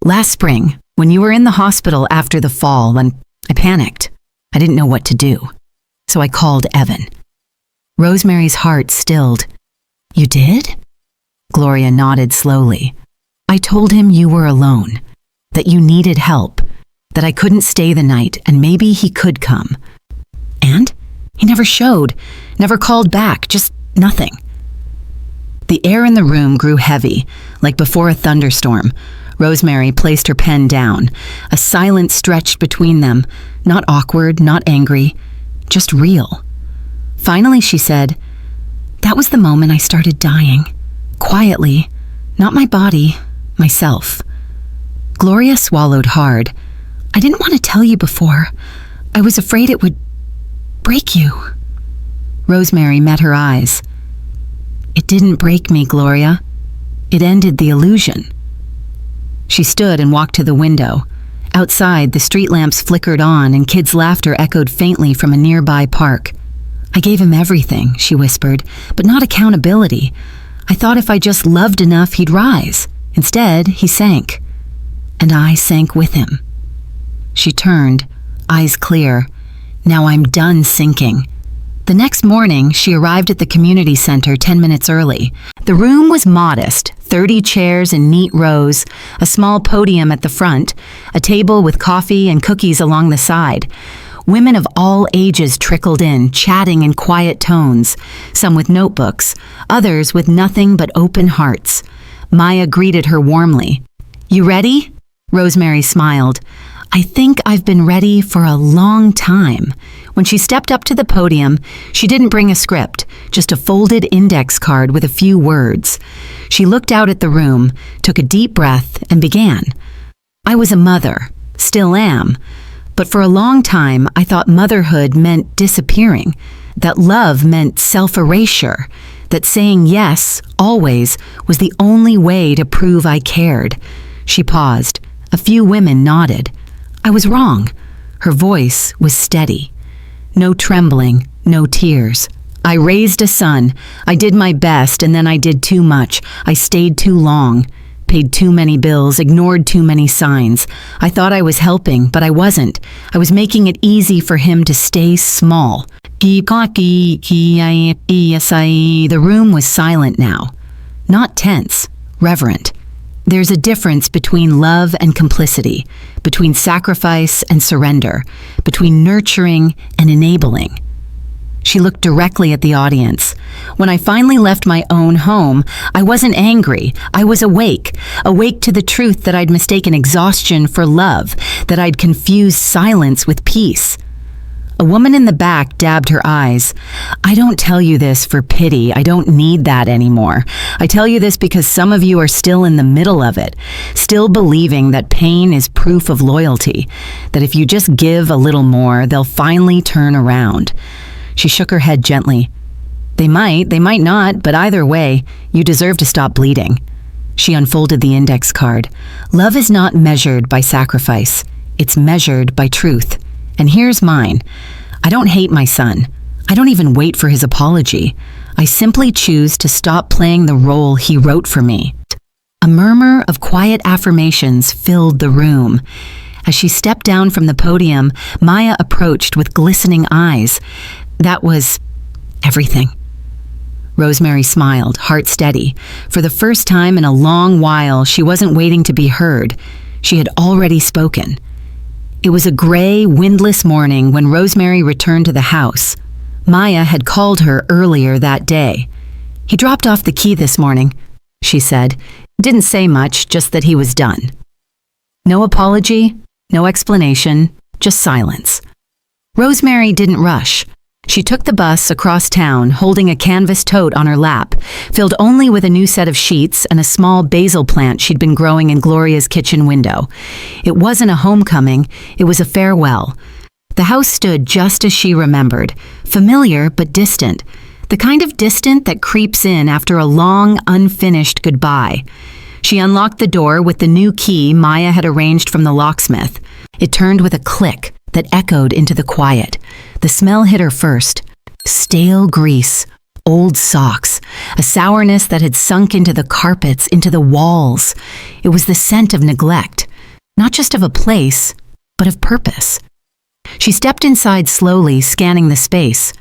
"Last spring, when you were in the hospital after the fall, and I panicked. I didn't know what to do. So I called Evan." Rosemary's heart stilled. "You did?" Gloria nodded slowly. "I told him you were alone, that you needed help. that I couldn't stay the night and maybe he could come. And he never showed, never called back, just nothing. The air in the room grew heavy, like before a thunderstorm. Rosemary placed her pen down. A silence stretched between them, not awkward, not angry, just real. Finally, she said, "That was the moment I started dying. Quietly, not my body, myself." Gloria swallowed hard. "I didn't want to tell you before. I was afraid it would break you." Rosemary met her eyes. "It didn't break me, Gloria. It ended the illusion." She stood and walked to the window. Outside, the street lamps flickered on and kids' laughter echoed faintly from a nearby park. "I gave him everything," she whispered, "but not accountability. I thought if I just loved enough, he'd rise. Instead, he sank. And I sank with him." She turned, eyes clear. "Now I'm done sinking." The next morning, she arrived at the community center 10 minutes early. The room was modest, 30 chairs in neat rows, a small podium at the front, a table with coffee and cookies along the side. Women of all ages trickled in, chatting in quiet tones, some with notebooks, others with nothing but open hearts. Maya greeted her warmly. "You ready?" Rosemary smiled. "I think I've been ready for a long time." When she stepped up to the podium, she didn't bring a script, just a folded index card with a few words. She looked out at the room, took a deep breath, and began. "I was a mother, still am, but for a long time I thought motherhood meant disappearing, that love meant self-erasure, that saying yes, always, was the only way to prove I cared." She paused. A few women nodded. "I was wrong." Her voice was steady. No trembling, no tears. "I raised a son. I did my best, and then I did too much. I stayed too long, paid too many bills, ignored too many signs. I thought I was helping, but I wasn't. I was making it easy for him to stay small." The room was silent now. Not tense, reverent. There's a difference between love and complicity, between sacrifice and surrender, between nurturing and enabling. She looked directly at the audience. "When I finally left my own home, I wasn't angry. I was awake to the truth that I'd mistaken exhaustion for love, that I'd confused silence with peace." A woman in the back dabbed her eyes. "I don't tell you this for pity. I don't need that anymore. I tell you this because some of you are still in the middle of it, still believing that pain is proof of loyalty, that if you just give a little more, they'll finally turn around." She shook her head gently. They might not, but either way, you deserve to stop bleeding." She unfolded the index card. "Love is not measured by sacrifice. It's measured by truth. And here's mine. I don't hate my son. I don't even wait for his apology. I simply choose to stop playing the role he wrote for me." A murmur of quiet affirmations filled the room. As she stepped down from the podium, Maya approached with glistening eyes. "That was everything." Rosemary smiled, heart steady. For the first time in a long while, she wasn't waiting to be heard. She had already spoken. It was a gray, windless morning when Rosemary returned to the house. Maya had called her earlier that day. "He dropped off the key this morning," she said. Didn't say much, just that he was done. No apology, no explanation, just silence. Rosemary didn't rush. She took the bus across town, holding a canvas tote on her lap, filled only with a new set of sheets and a small basil plant she'd been growing in Gloria's kitchen window. It wasn't a homecoming, it was a farewell. The house stood just as she remembered, familiar but distant, the kind of distant that creeps in after a long, unfinished goodbye. She unlocked the door with the new key Maya had arranged from the locksmith. It turned with a click that echoed into the quiet. The smell hit her first. Stale grease, old socks, a sourness that had sunk into the carpets, into the walls. It was the scent of neglect, not just of a place, but of purpose. She stepped inside slowly, scanning the space.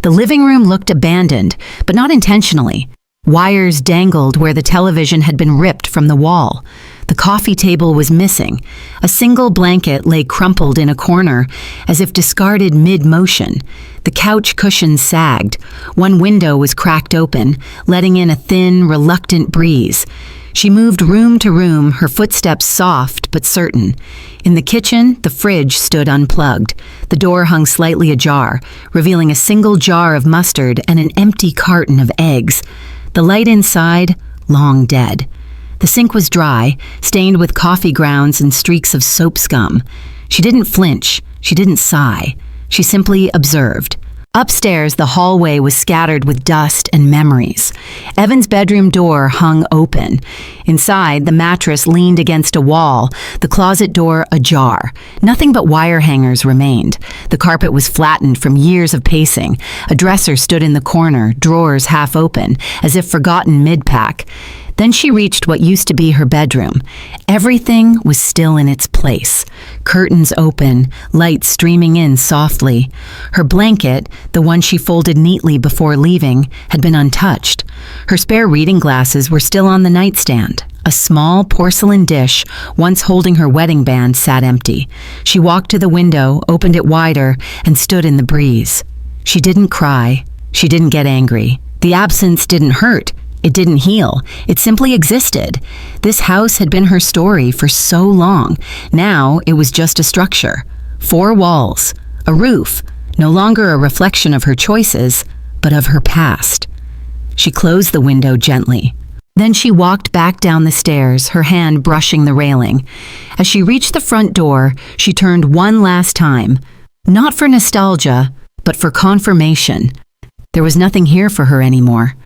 The living room looked abandoned, but not intentionally. Wires dangled where the television had been ripped from the wall. The coffee table was missing. A single blanket lay crumpled in a corner, as if discarded mid-motion. The couch cushions sagged. One window was cracked open, letting in a thin, reluctant breeze. She moved room to room, her footsteps soft but certain. In the kitchen, the fridge stood unplugged. The door hung slightly ajar, revealing a single jar of mustard and an empty carton of eggs. The light inside, long dead. The sink was dry, stained with coffee grounds and streaks of soap scum. She didn't flinch. She didn't sigh. She simply observed. Upstairs, the hallway was scattered with dust and memories. Evan's bedroom door hung open. Inside, the mattress leaned against a wall, the closet door ajar. Nothing but wire hangers remained. The carpet was flattened from years of pacing. A dresser stood in the corner, drawers half open, as if forgotten mid-pack. Then she reached what used to be her bedroom. Everything was still in its place. Curtains open, light streaming in softly. Her blanket, the one she folded neatly before leaving, had been untouched. Her spare reading glasses were still on the nightstand. A small porcelain dish, once holding her wedding band, sat empty. She walked to the window, opened it wider, and stood in the breeze. She didn't cry. She didn't get angry. The absence didn't hurt. It didn't heal. It simply existed. This house had been her story for so long. Now it was just a structure. 4 walls. A roof. No longer a reflection of her choices, but of her past. She closed the window gently. Then she walked back down the stairs, her hand brushing the railing. As she reached the front door, she turned one last time. Not for nostalgia, but for confirmation. There was nothing here for her anymore.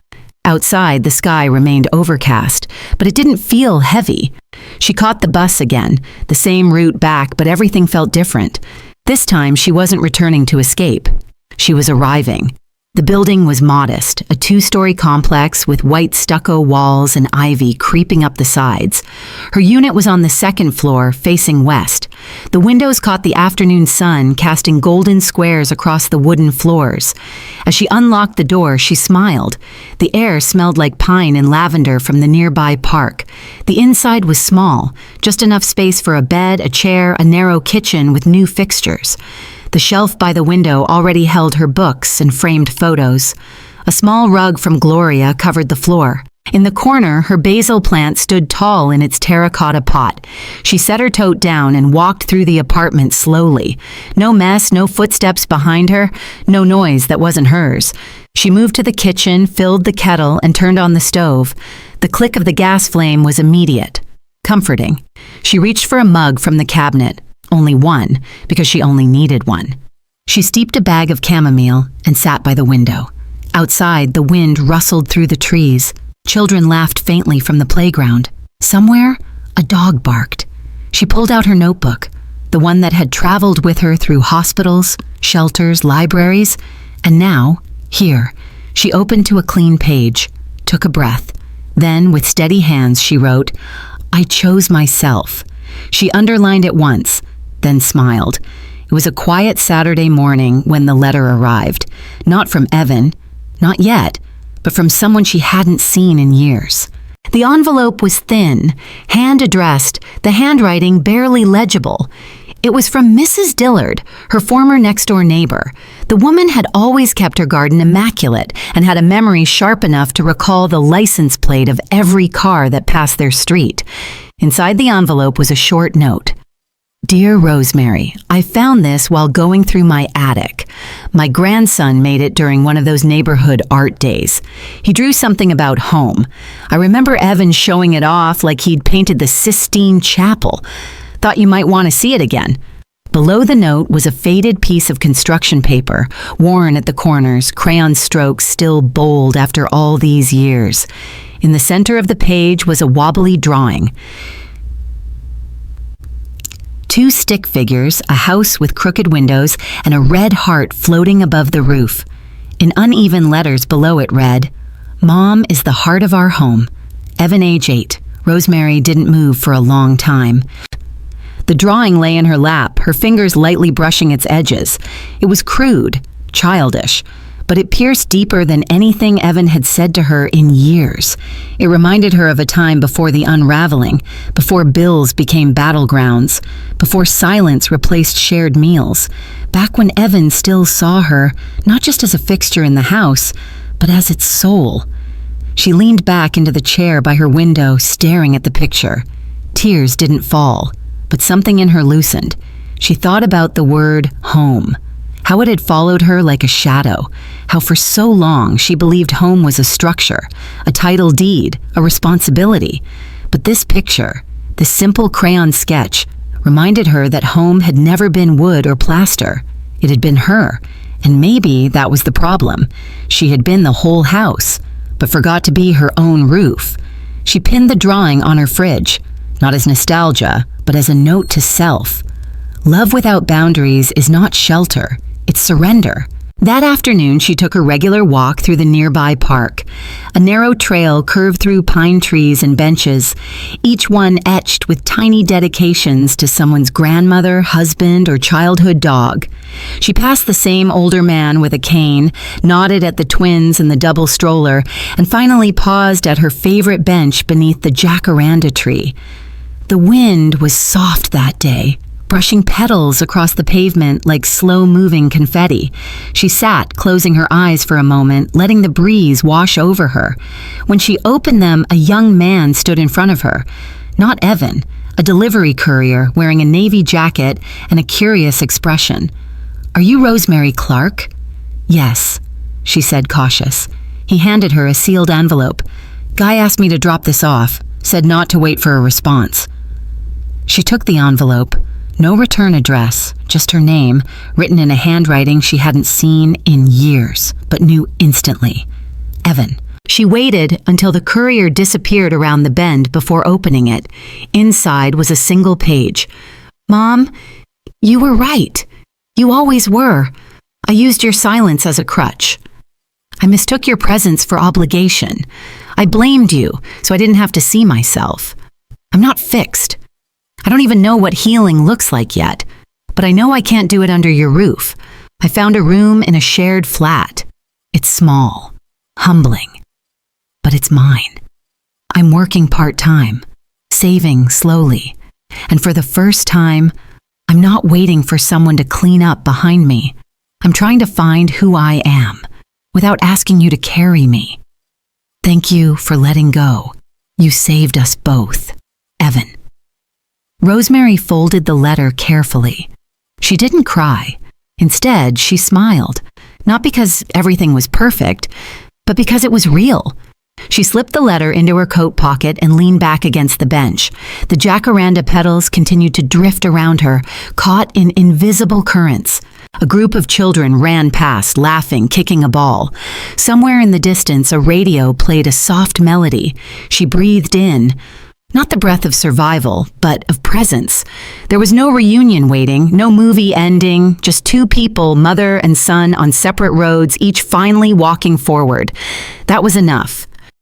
Outside, the sky remained overcast, but it didn't feel heavy. She caught the bus again, the same route back, but everything felt different. This time, she wasn't returning to escape. She was arriving. The building was modest, a 2-story complex with white stucco walls and ivy creeping up the sides. Her unit was on the 2nd floor, facing west. The windows caught the afternoon sun, casting golden squares across the wooden floors. As she unlocked the door, she smiled. The air smelled like pine and lavender from the nearby park. The inside was small, just enough space for a bed, a chair, a narrow kitchen with new fixtures. The shelf by the window already held her books and framed photos. A small rug from Gloria covered the floor. In the corner, her basil plant stood tall in its terracotta pot. She set her tote down and walked through the apartment slowly. No mess, no footsteps behind her, no noise that wasn't hers. She moved to the kitchen, filled the kettle, and turned on the stove. The click of the gas flame was immediate, comforting. She reached for a mug from the cabinet. Only one, because she only needed one. She steeped a bag of chamomile and sat by the window. Outside, the wind rustled through the trees. Children laughed faintly from the playground. Somewhere, a dog barked. She pulled out her notebook, the one that had traveled with her through hospitals, shelters, libraries, and now, here, she opened to a clean page, took a breath. Then, with steady hands, she wrote, "I chose myself." She underlined it once, then smiled. It was a quiet Saturday morning when the letter arrived. Not from Evan, not yet, but from someone she hadn't seen in years. The envelope was thin, hand-addressed, the handwriting barely legible. It was from Mrs. Dillard, her former next-door neighbor. The woman had always kept her garden immaculate and had a memory sharp enough to recall the license plate of every car that passed their street. Inside the envelope was a short note. "Dear Rosemary, I found this while going through my attic. My grandson made it during one of those neighborhood art days. He drew something about home. I remember Evan showing it off like he'd painted the Sistine Chapel. Thought you might want to see it again." Below the note was a faded piece of construction paper, worn at the corners, crayon strokes still bold after all these years. In the center of the page was a wobbly drawing. 2 stick figures, a house with crooked windows, and a red heart floating above the roof. In uneven letters below it read, "Mom is the heart of our home. Evan, age 8. Rosemary didn't move for a long time." The drawing lay in her lap, her fingers lightly brushing its edges. It was crude, childish, but it pierced deeper than anything Evan had said to her in years. It reminded her of a time before the unraveling, before bills became battlegrounds, before silence replaced shared meals, back when Evan still saw her, not just as a fixture in the house, but as its soul. She leaned back into the chair by her window, staring at the picture. Tears didn't fall, but something in her loosened. She thought about the word home. How it had followed her like a shadow, how for so long she believed home was a structure, a title deed, a responsibility. But this picture, this simple crayon sketch, reminded her that home had never been wood or plaster. It had been her, and maybe that was the problem. She had been the whole house, but forgot to be her own roof. She pinned the drawing on her fridge, not as nostalgia, but as a note to self. Love without boundaries is not shelter. It's surrender. That afternoon, she took a regular walk through the nearby park. A narrow trail curved through pine trees and benches, each one etched with tiny dedications to someone's grandmother, husband, or childhood dog. She passed the same older man with a cane, nodded at the twins and the double stroller, and finally paused at her favorite bench beneath the jacaranda tree. The wind was soft that day, brushing petals across the pavement like slow-moving confetti. She sat, closing her eyes for a moment, letting the breeze wash over her. When she opened them, a young man stood in front of her. Not Evan, a delivery courier wearing a navy jacket and a curious expression. "Are you Rosemary Clark?" "Yes," she said, cautious. He handed her a sealed envelope. "Guy asked me to drop this off, said not to wait for a response." She took the envelope. No return address, just her name, written in a handwriting she hadn't seen in years, but knew instantly. Evan. She waited until the courier disappeared around the bend before opening it. Inside was a single page. "Mom, you were right. You always were. I used your silence as a crutch. I mistook your presence for obligation. I blamed you, so I didn't have to see myself. I'm not fixed. I don't even know what healing looks like yet, but I know I can't do it under your roof. I found a room in a shared flat. It's small, humbling, but it's mine. I'm working part-time, saving slowly, and for the first time, I'm not waiting for someone to clean up behind me. I'm trying to find who I am, without asking you to carry me. Thank you for letting go. You saved us both. Evan." Rosemary folded the letter carefully. She didn't cry. Instead, she smiled, not because everything was perfect, but because it was real. She slipped the letter into her coat pocket and leaned back against the bench. The jacaranda petals continued to drift around her, caught in invisible currents. A group of children ran past, laughing, kicking a ball. Somewhere in the distance, a radio played a soft melody. She breathed in, not the breath of survival, but of presence. There was no reunion waiting, no movie ending, just two people, mother and son, on separate roads, each finally walking forward. That was enough.